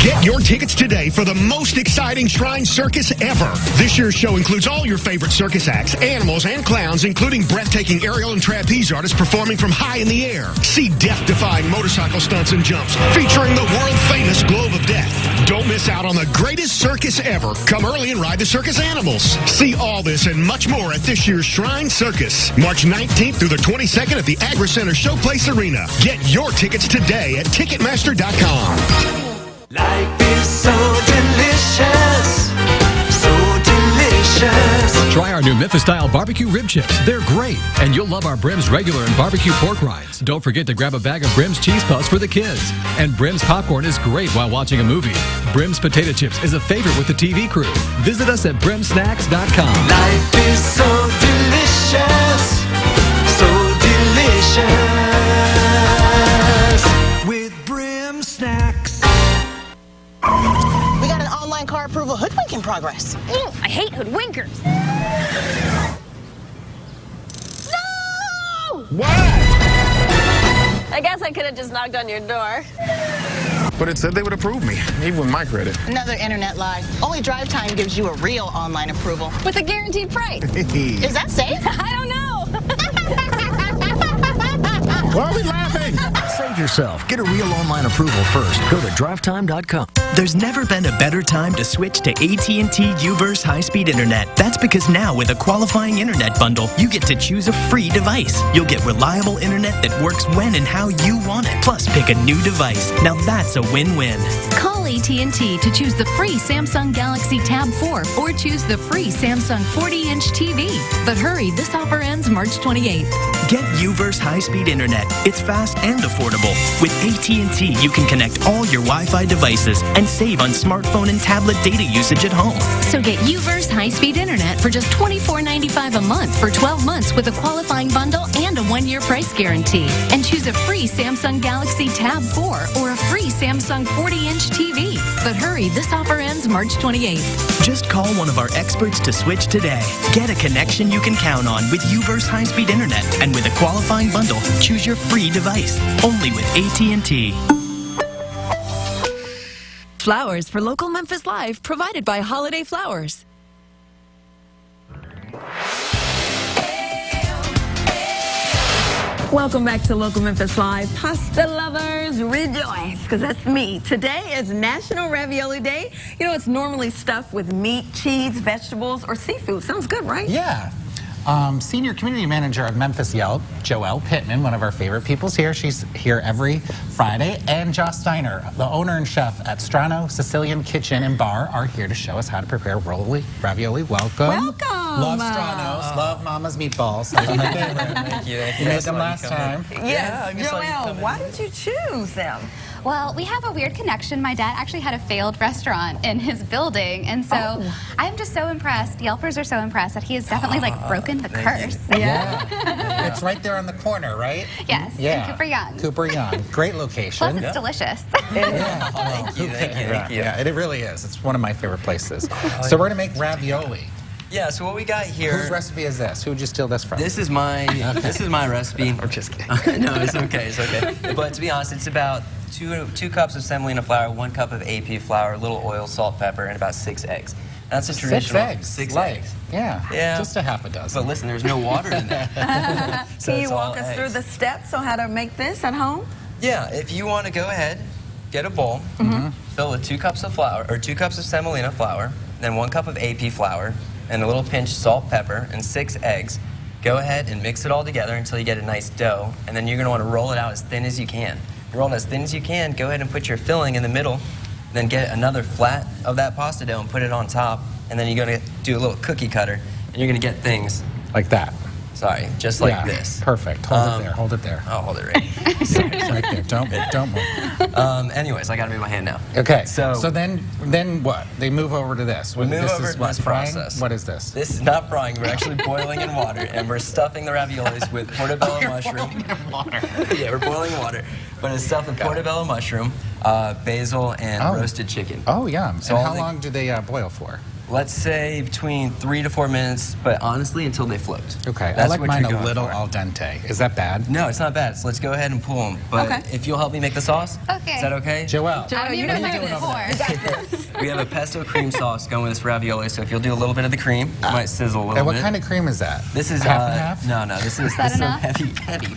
Get your tickets today for the most exciting Shrine Circus ever. This year's show includes all your favorite circus acts, animals, and clowns, including breathtaking aerial and trapeze artists performing from high in the air. See death-defying motorcycle stunts and jumps featuring the world-famous Globe of Death. Don't miss out on the greatest circus ever. Come early and ride the circus animals. See all this and much more at this year's Shrine Circus, March 19th through the 22nd at the Agri Center Showplace Arena. Get your tickets today at Ticketmaster.com. Life is so delicious, so delicious. Try our new Memphis-style barbecue rib chips. They're great, and you'll love our Brim's regular and barbecue pork rinds. Don't forget to grab a bag of Brim's cheese puffs for the kids. And Brim's popcorn is great while watching a movie. Brim's potato chips is a favorite with the TV crew. Visit us at brimsnacks.com. Life is so delicious, so delicious. With Brim Snacks. We got an online car approval hoodwink in progress. I hate hoodwinkers. No! What? I guess I could have just knocked on your door. but it said they would approve me, even with my credit. Another internet lie. Only Drive Time gives you a real online approval. With a guaranteed price. Is that safe? I don't know. Why are we laughing? Save yourself. Get a real online approval first. Go to drivetime.com. There's never been a better time to switch to AT&T UVerse high-speed internet. That's because now with a qualifying internet bundle, you get to choose a free device. You'll get reliable internet that works when and how you want it. Plus, pick a new device. Now that's a win-win. Call AT&T to choose the free Samsung Galaxy Tab 4 or choose the free Samsung 40-inch TV. But hurry, this offer ends March 28th. Get UVerse high-speed internet. It's fast and affordable. With AT&T, you can connect all your Wi-Fi devices and save on smartphone and tablet data usage at home. So get UVerse high-speed internet for just $24.95 a month for 12 months with a qualifying bundle and a 1-year price guarantee. And choose a free Samsung Galaxy Tab 4 or a free Samsung 40-inch TV. But hurry, this offer ends March 28th. Just call one of our experts to switch today. Get a connection you can count on with UVerse high-speed internet. And with a qualifying bundle, choose your free device. Only with AT&T. Flowers for local Memphis Live, provided by Holiday Flowers. Welcome back to Local Memphis Live. Pasta lovers, rejoice, because that's me. Today is National Ravioli Day. You know, it's normally stuffed with meat, cheese, vegetables, or seafood. Sounds good, right? Yeah. Senior Community Manager of Memphis Yelp, Joelle Pittm, one of our favorite people's here. She's here every Friday. And Steiner, the owner and chef at Strano, Sicilian Kitchen and Bar, are here to show us how to prepare ravioli. Welcome. Welcome. Love Stranos. Love Mama's meatballs. Those are my favorite. Thank you. You made them last time. Yes. Joelle, why did you choose them? Well, we have a weird connection. My dad actually had a failed restaurant in his building, and so I'm just so impressed. Yelpers are so impressed that he has definitely like broken the curse. Yeah. It's right there on the corner, right? Yes. Yeah. Cooper Young. Cooper Young. Great location. Plus, it's delicious. Thank you. Yeah, it really is. It's one of my favorite places. So we're gonna make ravioli. Yeah, so what we got here... Whose recipe is this? Who'd you steal this from? This is my this is my recipe. I'm just kidding. No, it's okay, it's okay. But to be honest, it's about two cups of semolina flour, 1 cup of AP flour, a little oil, salt, pepper, and about 6 eggs. That's a traditional... 6 eggs. 6 like, eggs. Yeah, just a half a dozen. But listen, there's no water in there. Can you walk us through the steps on how to make this at home? Yeah, if you want to go ahead, get a bowl, fill with 2 cups of flour, or 2 cups of semolina flour, then 1 cup of AP flour, and a little pinch salt, pepper, and 6 eggs. Go ahead and mix it all together until you get a nice dough, and then you're going to want to roll it out as thin as you can. Roll it as thin as you can, go ahead and put your filling in the middle, then get another flat of that pasta dough and put it on top, and then you're going to do a little cookie cutter, and you're going to get things... Like that. Sorry, just like this. Perfect. Hold it there. Hold it there. I'll hold it right. It's right there. Don't move. Anyways, I got to move my hand now. Okay. So then what? They move over to this. We move this over is to what, this frying? process. What is this? This is not frying. We're actually boiling in water, and we're stuffing the raviolis with portobello mushroom. Yeah, we're boiling water, but it's stuffed with portobello mushroom, basil, and roasted chicken. Oh, yum. So and how long do they boil for? Let's say between 3 to 4 minutes, but honestly, until they float. Okay, That's I like what mine you're a going little for. al dente. Is that bad? No, it's not bad. So let's go ahead and pull them. But if you'll help me make the sauce, Okay. is that okay? Joelle. You know how to pour. We have a pesto cream sauce going with this ravioli, so if you'll do a little bit of the cream, it might sizzle a little And what bit. kind of cream is that? This is half and half? No, this is that this enough? Is heavy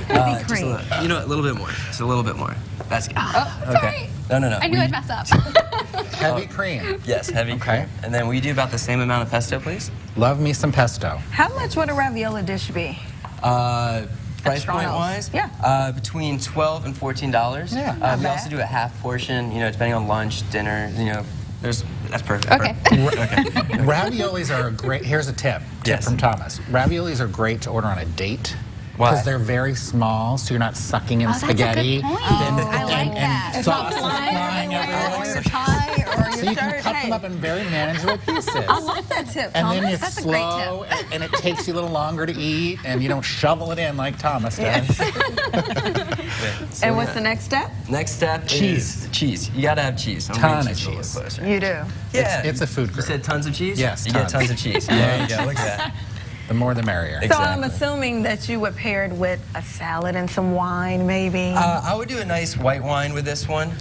Heavy cream. You know what? A little bit more. Just a little bit more. That's good. Sorry. No. I knew I'd mess up. Heavy cream. Yes, heavy cream. And then will you do about the same amount of pesto, please? Love me some pesto. How much would a ravioli dish be? Price point wise? Yeah. Between $12 and $14. Yeah. We also do a half portion, depending on lunch, dinner, that's perfect. Okay. Raviolis are a great, here's a tip from Thomas. Raviolis are great to order on a date. Why? Because they're very small, so you're not sucking in spaghetti. I like that. And sauce is flying everywhere. Your tie or So your you can shirt. cut them up in very manageable pieces. I like that tip, And Thomas. then it's That's a great slow, and it takes you a little longer to eat, and you don't shovel it in like Thomas does. And what's the next step? Next step is cheese. You gotta have cheese. Ton of cheese. You do. Yeah. It's a food You group. said tons of cheese? Yes, You tons. get tons of cheese. There you go. Look at that. The more the merrier. So I'm assuming that you would pair it with a salad and some wine, maybe? I would do a nice white wine with this one,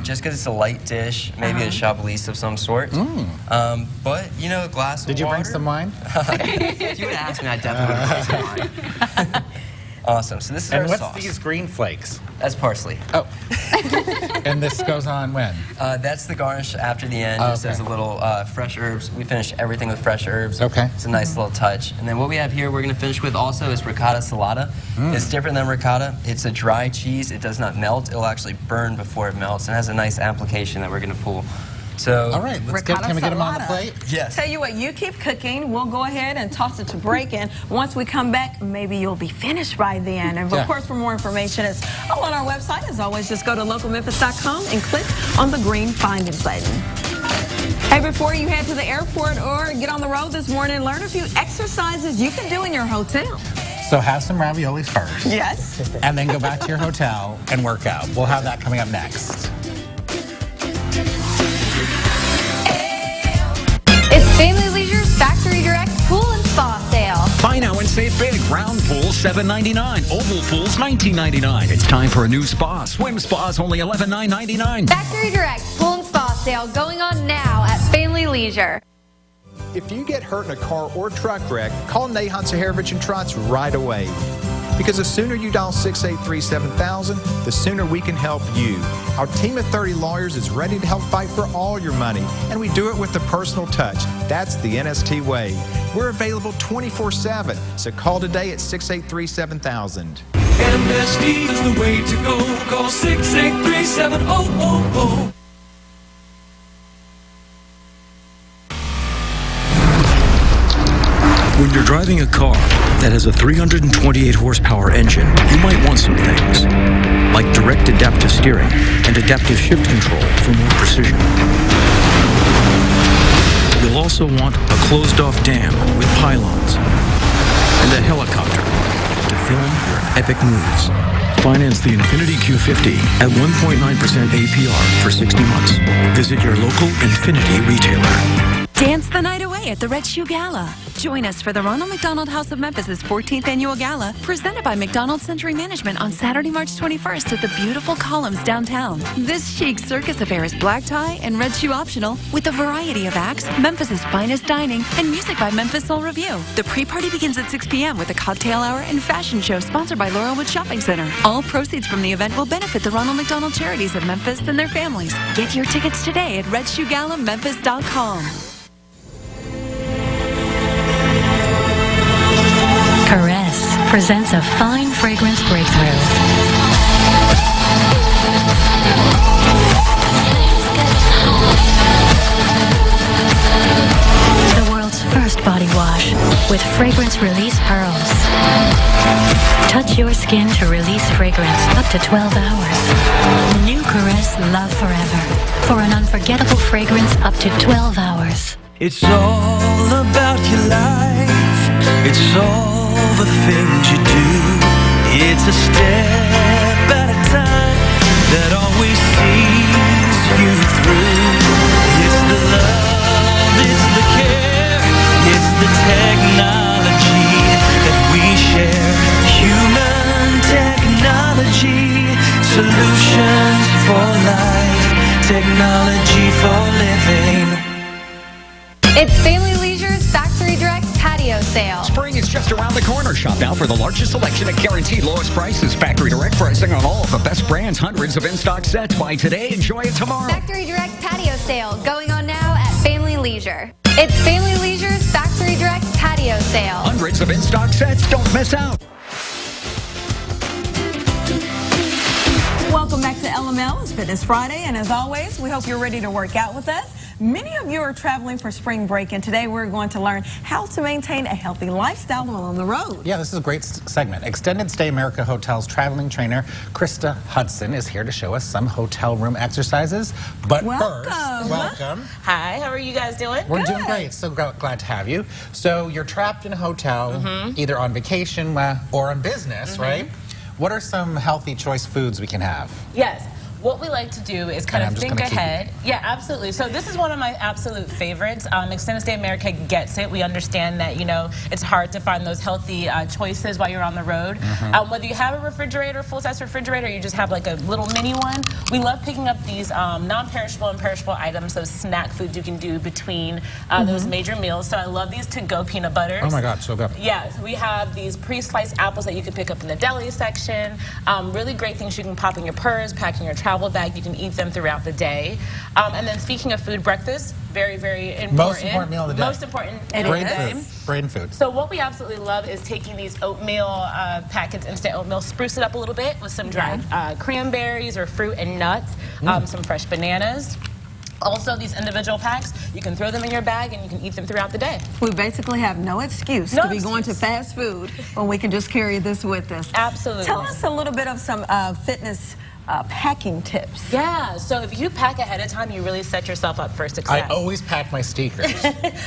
just because it's a light dish, maybe a Chablis of some sort. But, you know, a glass of water. Did you bring some wine? If you would ask me, I definitely would bring some wine. Awesome. So this is our sauce. And what's these green flakes? That's parsley. Oh. And this goes on when? That's the garnish after the end. Just as a little fresh herbs. We finish everything with fresh herbs. Okay. It's a nice little touch. And then what we have here, we're going to finish with also is ricotta salata. It's different than ricotta. It's a dry cheese. It does not melt. It'll actually burn before it melts. And has a nice application that we're going to pull. So, all right, can we get them on the plate? Yes. Tell you what, you keep cooking. We'll go ahead and toss it to break. And once we come back, maybe you'll be finished by then. And of course, for more information, it's all on our website. As always, just go to localmemphis.com and click on the green Find It button. Hey, before you head to the airport or get on the road this morning, learn a few exercises you can do in your hotel. So have some raviolis first. Yes. And then go back to your hotel and work out. We'll have that coming up next. It's Family Leisure's Factory Direct Pool and Spa Sale. Buy now and save big. Round pools $7.99. Oval pools $19.99. It's time for a new spa. Swim spas only $11,999. Factory Direct Pool and Spa Sale going on now at Family Leisure. If you get hurt in a car or truck wreck, call Nate Hansaharovich and Trotz right away. Because the sooner you dial 683-7000, the sooner we can help you. Our team of 30 lawyers is ready to help fight for all your money, and we do it with a personal touch. That's the NST way. We're available 24/7, so call today at 683-7000. MST is the way to go. Call 683-7000. When you're driving a car that has a 328 horsepower engine, you might want some things, like direct adaptive steering and adaptive shift control for more precision. You'll also want a closed-off dam with pylons and a helicopter to film your epic moves. Finance the Infiniti Q50 at 1.9% APR for 60 months. Visit your local Infiniti retailer. Dance the night away at the Red Shoe Gala. Join us for the Ronald McDonald House of Memphis' 14th Annual Gala, presented by McDonald Century Management on Saturday, March 21st at the beautiful Columns downtown. This chic circus affair is black tie and red shoe optional, with a variety of acts, Memphis' finest dining, and music by Memphis Soul Review. The pre-party begins at 6 p.m. with a cocktail hour and fashion show sponsored by Laurelwood Shopping Center. All proceeds from the event will benefit the Ronald McDonald Charities of Memphis and their families. Get your tickets today at redshoegalamemphis.com. Caress presents a fine fragrance breakthrough. The world's first body wash with fragrance release pearls. Touch your skin to release fragrance up to 12 hours. New Caress Love Forever for an unforgettable fragrance up to 12 hours. It's all about your life. It's all the things you do. It's a step at a time that always sees you through. It's the love, it's the care, it's the technology that we share. Human technology, solutions for life, technology for living. It's Family Leisure's Factory Direct Patio Sale. Spring is just around the corner. Shop now for the largest selection at guaranteed lowest prices. Factory Direct pricing on all of the best brands. Hundreds of in-stock sets. Buy today, enjoy it tomorrow. Factory Direct Patio Sale going on now at Family Leisure. It's Family Leisure's Factory Direct Patio Sale. Hundreds of in-stock sets. Don't miss out. Welcome back to LML. It's Fitness Friday, and as always, we hope you're ready to work out with us. Many of you are traveling for spring break, and today we're going to learn how to maintain a healthy lifestyle while on the road. Yeah, this is a great segment. Extended Stay America Hotels traveling trainer Christa Hudson is here to show us some hotel room exercises. But first, welcome. Hi, how are you guys doing? We're doing great. So glad to have you. So you're trapped in a hotel, either on vacation or on business, right? What are some healthy choice foods we can have? Yes. what we like to do is kind of think ahead. Yeah, absolutely. So this is one of my absolute favorites. Extended Stay America gets it. We understand that, you know, it's hard to find those healthy choices while you're on the road. Whether you have a refrigerator, full-size refrigerator, or you just have like a little mini one, we love picking up these non-perishable and perishable items, those snack foods you can do between those major meals. So I love these to-go peanut butters. Oh my God, so good. Yeah, so we have these pre-sliced apples that you can pick up in the deli section. Really great things you can pop in your purse, pack in your travel bag. You can eat them throughout the day. And then speaking of food, breakfast, very, very important. Most important meal of the day. Most important meal of the day. Brain food. So what we absolutely love is taking these oatmeal packets, instant oatmeal, spruce it up a little bit with some dried cranberries or fruit and nuts, some fresh bananas. Also, these individual packs, you can throw them in your bag and you can eat them throughout the day. We basically have no excuse to be going to fast food when we can just carry this with us. Absolutely. Tell us a little bit of some fitness packing tips. Yeah, so if you pack ahead of time, you really set yourself up for success. I always pack my sneakers,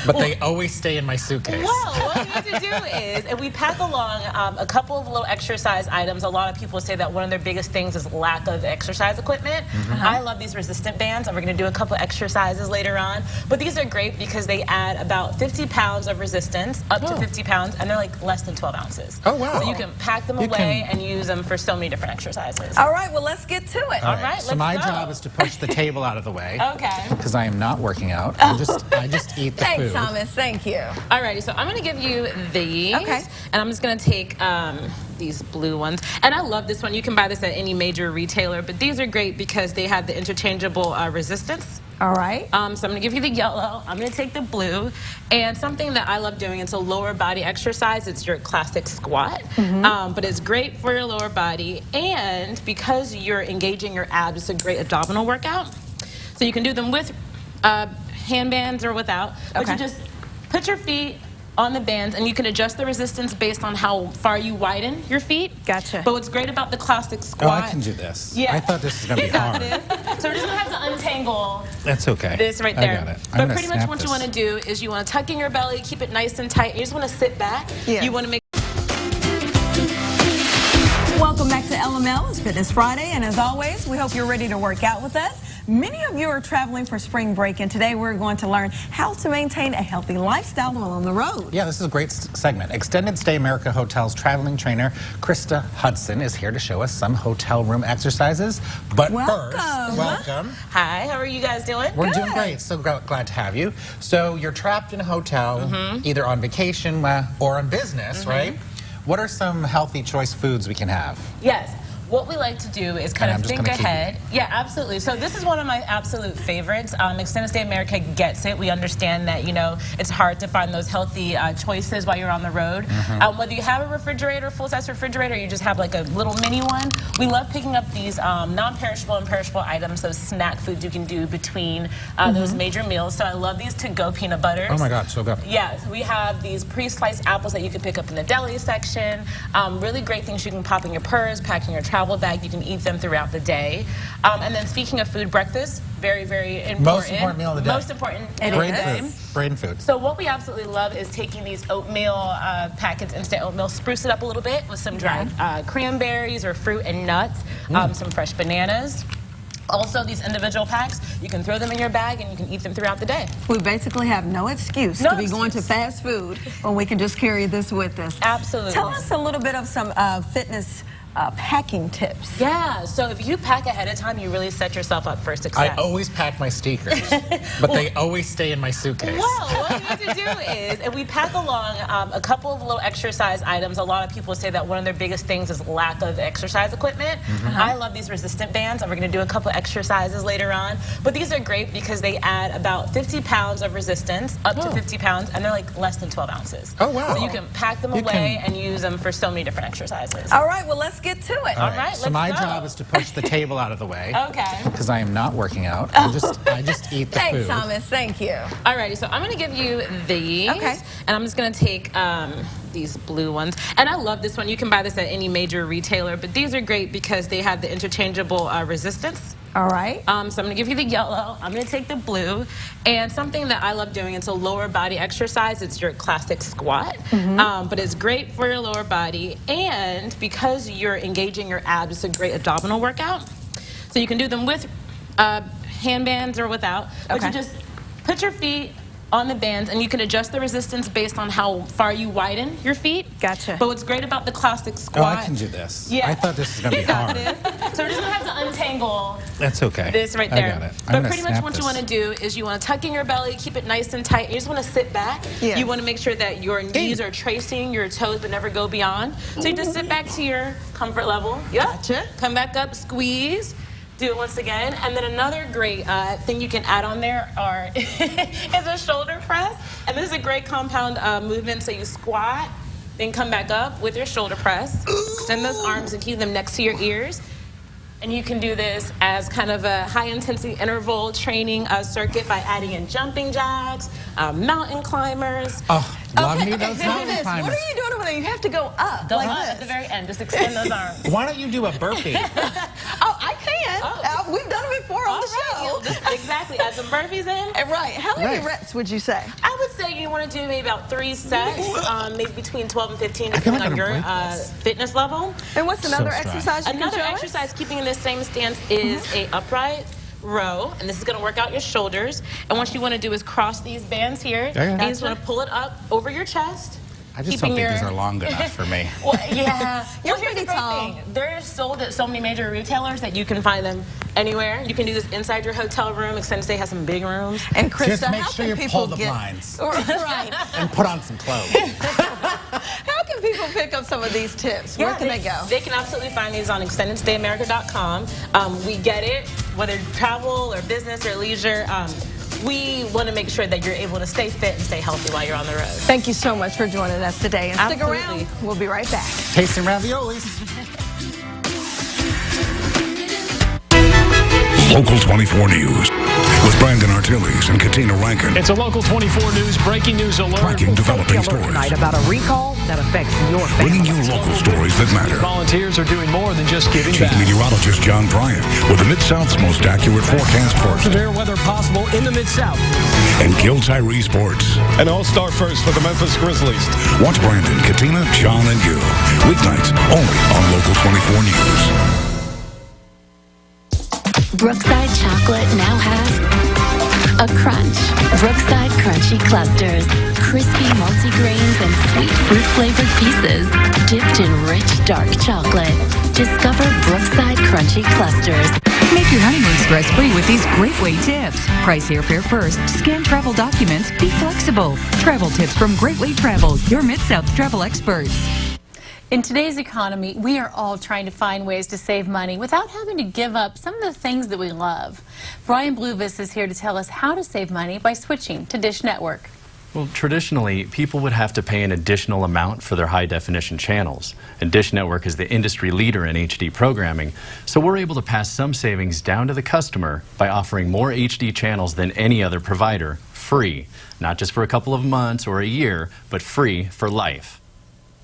but they always stay in my suitcase. Well, what we have to do is, if we pack along a couple of little exercise items, a lot of people say that one of their biggest things is lack of exercise equipment. I love these resistant bands, and we're going to do a couple exercises later on. But these are great because they add about 50 pounds of resistance, up to 50 pounds, and they're like less than 12 ounces. Oh, wow. So you can pack them away and use them for so many different exercises. All right, well, let's get to it. All right, so my job is to push the table out of the way. Okay. Because I am not working out. I just eat the Thanks, food. Thomas. Thank you. Alrighty, so I'm going to give you these. Okay. And I'm just going to take these blue ones. And I love this one. You can buy this at any major retailer, but these are great because they have the interchangeable resistance. All right. So I'm going to give you the yellow. I'm going to take the blue. And something that I love doing, it's a lower body exercise. It's your classic squat. But it's great for your lower body. And because you're engaging your abs, it's a great abdominal workout. So you can do them with hand bands or without. But you just put your feet on the bands, and you can adjust the resistance based on how far you widen your feet. Gotcha. But what's great about the classic squat... Oh, I can do this. Yeah. I thought this was going to be hard. So we're just going to have to untangle That's okay. this right there. I got it. But pretty much what you want to do is you want to tuck in your belly, keep it nice and tight. You just want to sit back. You want to make... Welcome back to LML. It's Fitness Friday, and as always, we hope you're ready to work out with us. Many of you are traveling for spring break, and today we're going to learn how to maintain a healthy lifestyle while on the road. Yeah, this is a great segment. Extended Stay America Hotel's traveling trainer, Christa Hudson, is here to show us some hotel room exercises. But first, welcome. Hi, how are you guys doing? We're doing great. So glad to have you. So you're trapped in a hotel, either on vacation or on business, right? What are some healthy choice foods we can have? Yes. What we like to do is kind of think ahead. Yeah, absolutely. So this is one of my absolute favorites. Extended Stay America gets it. We understand that, you know, it's hard to find those healthy choices while you're on the road. Whether you have a refrigerator, full-size refrigerator, or you just have like a little mini one, we love picking up these non-perishable and perishable items, those snack foods you can do between those major meals. So I love these to-go peanut butters. Oh my God, so good. Yeah, so we have these pre-sliced apples that you can pick up in the deli section. Really great things you can pop in your purse, pack in your travel bag. You can eat them throughout the day. And then speaking of food, breakfast, very, very important. Most important meal of the day. Most important meal of the day. Brain food. So what we absolutely love is taking these oatmeal packets, instant oatmeal, spruce it up a little bit with some dried cranberries or fruit and nuts, some fresh bananas. Also, these individual packs, you can throw them in your bag and you can eat them throughout the day. We basically have no excuse to be going to fast food when we can just carry this with us. Absolutely. Tell us a little bit of some fitness packing tips. Yeah, so if you pack ahead of time, you really set yourself up for success. I always pack my sneakers, but they always stay in my suitcase. Well, what we have to do is, if we pack along a couple of little exercise items, a lot of people say that one of their biggest things is lack of exercise equipment. I love these resistant bands, and we're going to do a couple exercises later on. But these are great because they add about 50 pounds of resistance, up to 50 pounds, and they're like less than 12 ounces. Oh, wow. So you can pack them away and use them for so many different exercises. All right, well, let's get to it. All right, so my job is to push the table out of the way. Okay. Because I am not working out. I just eat the Thanks, food. Thomas. Thank you. Alrighty, so I'm going to give you these. Okay. And I'm just going to take these blue ones. And I love this one. You can buy this at any major retailer, but these are great because they have the interchangeable resistance. All right. So I'm going to give you the yellow. I'm going to take the blue. And something that I love doing, it's a lower body exercise. It's your classic squat. But it's great for your lower body. And because you're engaging your abs, it's a great abdominal workout. So So you can do them with hand bands or without. But you just put your feet on the bands, and you can adjust the resistance based on how far you widen your feet. Gotcha. But what's great about the classic squat... Oh, I can do this. Yeah. I thought this was going to be hard. So we're just going to have to untangle That's okay. this right there. I got it. But pretty much what you want to do is you want to tuck in your belly, keep it nice and tight. You just want to sit back. Yes. You want to make sure that your knees are tracing your toes but never go beyond. So you just sit back to your comfort level. Yep. Gotcha. Come back up, squeeze. Do it once again. And then another great thing you can add on there is a shoulder press. And this is a great compound movement. So you squat, then come back up with your shoulder press. Extend those arms and keep them next to your ears. And you can do this as kind of a high-intensity interval training circuit by adding in jumping jacks, mountain climbers. Oh, love me those mountain climbers. What are you doing over there? You have to go up like this. At the very end. Just extend those arms. Why don't you do a burpee? Oh, I can. We've done it before on the show. Exactly. Add some burpees in. Right. How many reps would you say? I would say you want to do maybe about 3 sets, maybe between 12 and 15, depending on your fitness level. And what's another exercise you can Another show us? exercise, keeping in the same stance, is a upright row, and this is going to work out your shoulders. And what you want to do is cross these bands here. And you just want to pull it up over your chest. I just don't think these are long enough for me. Well, yeah. You're pretty tall. They're sold at so many major retailers that you can find them anywhere. You can do this inside your hotel room. Extended Stay has some big rooms. And Christa, just make how sure can you people pull the blinds. Right. And put on some clothes. How can people pick up some of these tips? Where can they go? They can absolutely find these on extendedstayamerica.com. We get it, whether travel or business or leisure. We want to make sure that you're able to stay fit and stay healthy while you're on the road. Thank you so much for joining us today. And stick around. We'll be right back. Tasting raviolis. Local 24 News with Brandon Artilles and Katina Rankin. It's a Local 24 News breaking news alert. Tracking developing stories. Tonight about a recall that affects your family. Bringing you local stories that matter. Volunteers are doing more than just giving Chief back. Meteorologist John Bryant with the Mid-South's most accurate forecast first. Severe weather possible in the Mid-South. And Gil Tyree Sports. An all-star first for the Memphis Grizzlies. Watch Brandon, Katina, John, and Gil. Weeknights only on Local 24 News. Brookside Chocolate now has a crunch. Brookside Crunchy Clusters. Crispy multigrains and sweet fruit-flavored pieces dipped in rich dark chocolate. Discover Brookside Crunchy Clusters. Make your honeymoon stress-free with these great way tips. Price airfare first. Scan travel documents. Be flexible. Travel tips from Great Way Travel, your Mid-South travel experts. In today's economy, we are all trying to find ways to save money without having to give up some of the things that we love. Brian Bluvis is here to tell us how to save money by switching to Dish Network. Well, traditionally, people would have to pay an additional amount for their high-definition channels. And Dish Network is the industry leader in HD programming, so we're able to pass some savings down to the customer by offering more HD channels than any other provider, free. Not just for a couple of months or a year, but free for life.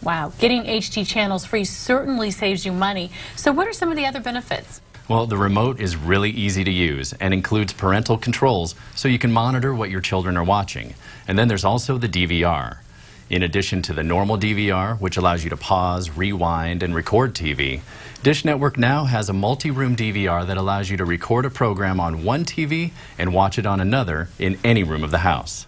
Wow, getting HD channels free certainly saves you money. So what are some of the other benefits? Well, the remote is really easy to use and includes parental controls so you can monitor what your children are watching. And then there's also the DVR. In addition to the normal DVR, which allows you to pause, rewind, and record TV, Dish Network now has a multi-room DVR that allows you to record a program on one TV and watch it on another in any room of the house.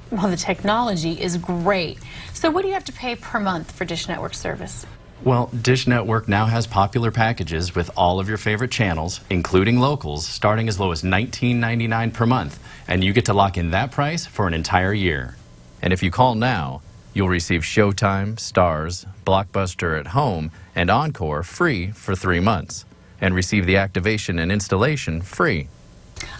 Well, the technology is great. So what do you have to pay per month for Dish Network service? Well, Dish Network now has popular packages with all of your favorite channels, including locals, starting as low as $19.99 per month. And you get to lock in that price for an entire year. And if you call now, you'll receive Showtime, Starz, Blockbuster at Home, and Encore free for 3 months. And receive the activation and installation free.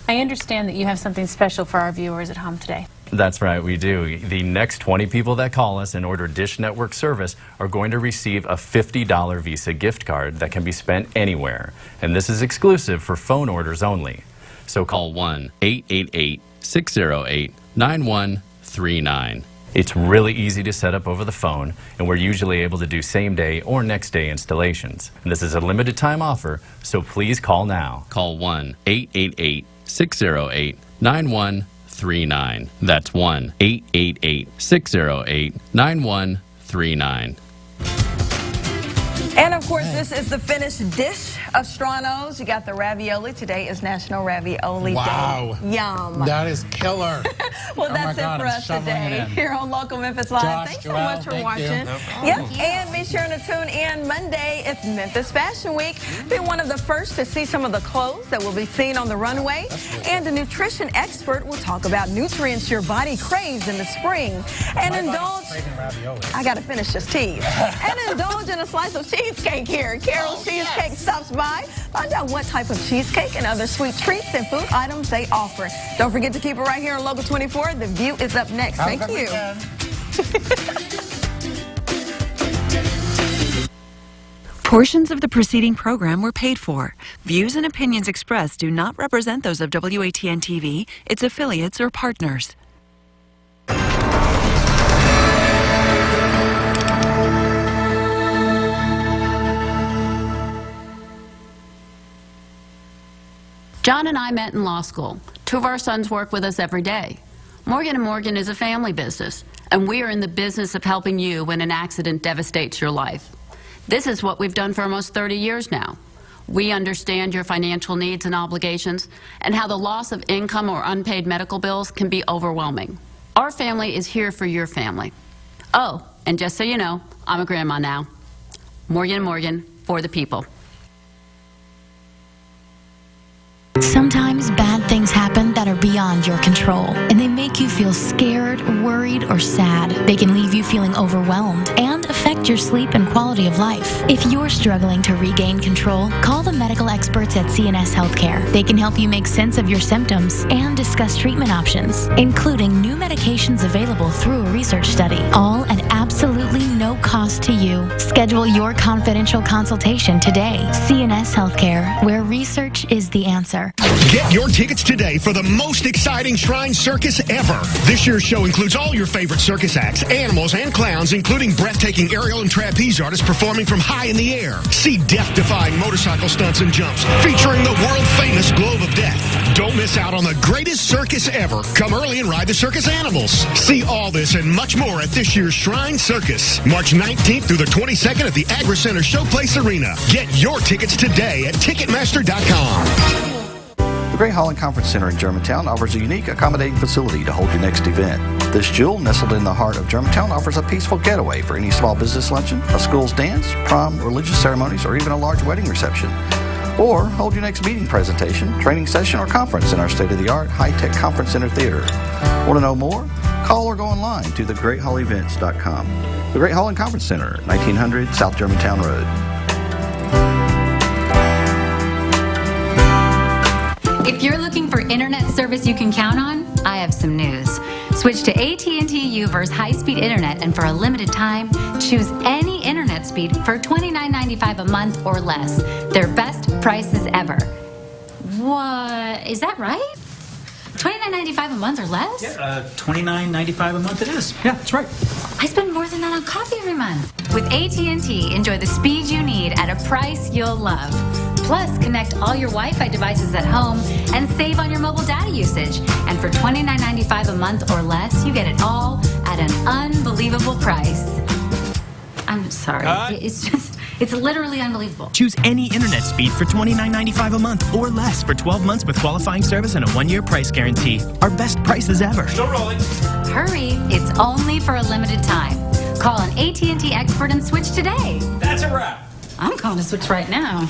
I understand that you have something special for our viewers at home today. That's right, we do. The next 20 people that call us and order Dish Network service are going to receive a $50 Visa gift card that can be spent anywhere. And this is exclusive for phone orders only. So call 1-888-608-9139. It's really easy to set up over the phone, and we're usually able to do same-day or next-day installations. And this is a limited time offer, so please call now. Call 1-888-608-9139. That's 1-888-608-9139. And of course, this is the finished dish of Stranos. You got the ravioli. Today is National Ravioli Wow. Day. Yum. That is killer. Well, that's it for us today here on Local Memphis Live. Josh, Thanks so Joelle, much for watching. No Yep, and be sure to tune in Monday. It's Memphis Fashion Week. Be one of the first to see some of the clothes that will be seen on the runway. And a nutrition expert will talk about nutrients your body craves in the spring. And indulge. I got to finish this tease. And indulge in a slice of cheesecake here. Carol's Cheesecake stops by. Find out what type of cheesecake and other sweet treats and food items they offer. Don't forget to keep it right here on Local 24. The View is up next. Thank you. Portions of the preceding program were paid for. Views and opinions expressed do not represent those of WATN-TV, its affiliates, or partners. John and I met in law school. Two of our sons work with us every day. Morgan & Morgan is a family business, and we are in the business of helping you when an accident devastates your life. This is what we've done for almost 30 years now. We understand your financial needs and obligations and how the loss of income or unpaid medical bills can be overwhelming. Our family is here for your family. Oh, and just so you know, I'm a grandma now. Morgan & Morgan, for the people. Sometimes bad things happen that are beyond your control, and they make you feel scared, worried, or sad. They can leave you feeling overwhelmed and affect your sleep and quality of life. If you're struggling to regain control, call the medical experts at CNS Healthcare. They can help you make sense of your symptoms and discuss treatment options, including new medications available through a research study, all at absolutely no cost to you. Schedule your confidential consultation today. CNS Healthcare, where research is the answer. Get your tickets today for the most exciting Shrine Circus ever. This year's show includes all your favorite circus acts, animals, and clowns, including breathtaking aerial and trapeze artists performing from high in the air. See death-defying motorcycle stunts and jumps featuring the world-famous Globe of Death. Don't miss out on the greatest circus ever. Come early and ride the circus animals. See all this and much more at this year's Shrine Circus, March 19th through the 22nd at the Agri Center Showplace Arena. Get your tickets today at Ticketmaster.com. The Great Hall and Conference Center in Germantown offers a unique accommodating facility to hold your next event. This jewel, nestled in the heart of Germantown, offers a peaceful getaway for any small business luncheon, a school's dance, prom, religious ceremonies, or even a large wedding reception. Or hold your next meeting presentation, training session, or conference in our state-of-the-art, high-tech conference center theater. Want to know more? Call or go online to thegreatHallEvents.com. The Great Hall and Conference Center, 1900 South Germantown Road. If you're looking for internet service you can count on, I have some news. Switch to AT&T Uverse high-speed internet, and for a limited time, choose any internet speed for $29.95 a month or less. Their best prices ever. What? Is that right? $29.95 a month or less? Yeah, $29.95 a month it is. Yeah, that's right. I spend more than that on coffee every month. With AT&T, enjoy the speed you need at a price you'll love. Plus, connect all your Wi-Fi devices at home and save on your mobile data usage. And for $29.95 a month or less, you get it all at an unbelievable price. I'm sorry. It's literally unbelievable. Choose any internet speed for $29.95 a month or less for 12 months with qualifying service and a 1-year price guarantee. Our best prices ever. Still rolling. Hurry, it's only for a limited time. Call an AT&T expert and switch today. That's a wrap. I'm calling to switch right now.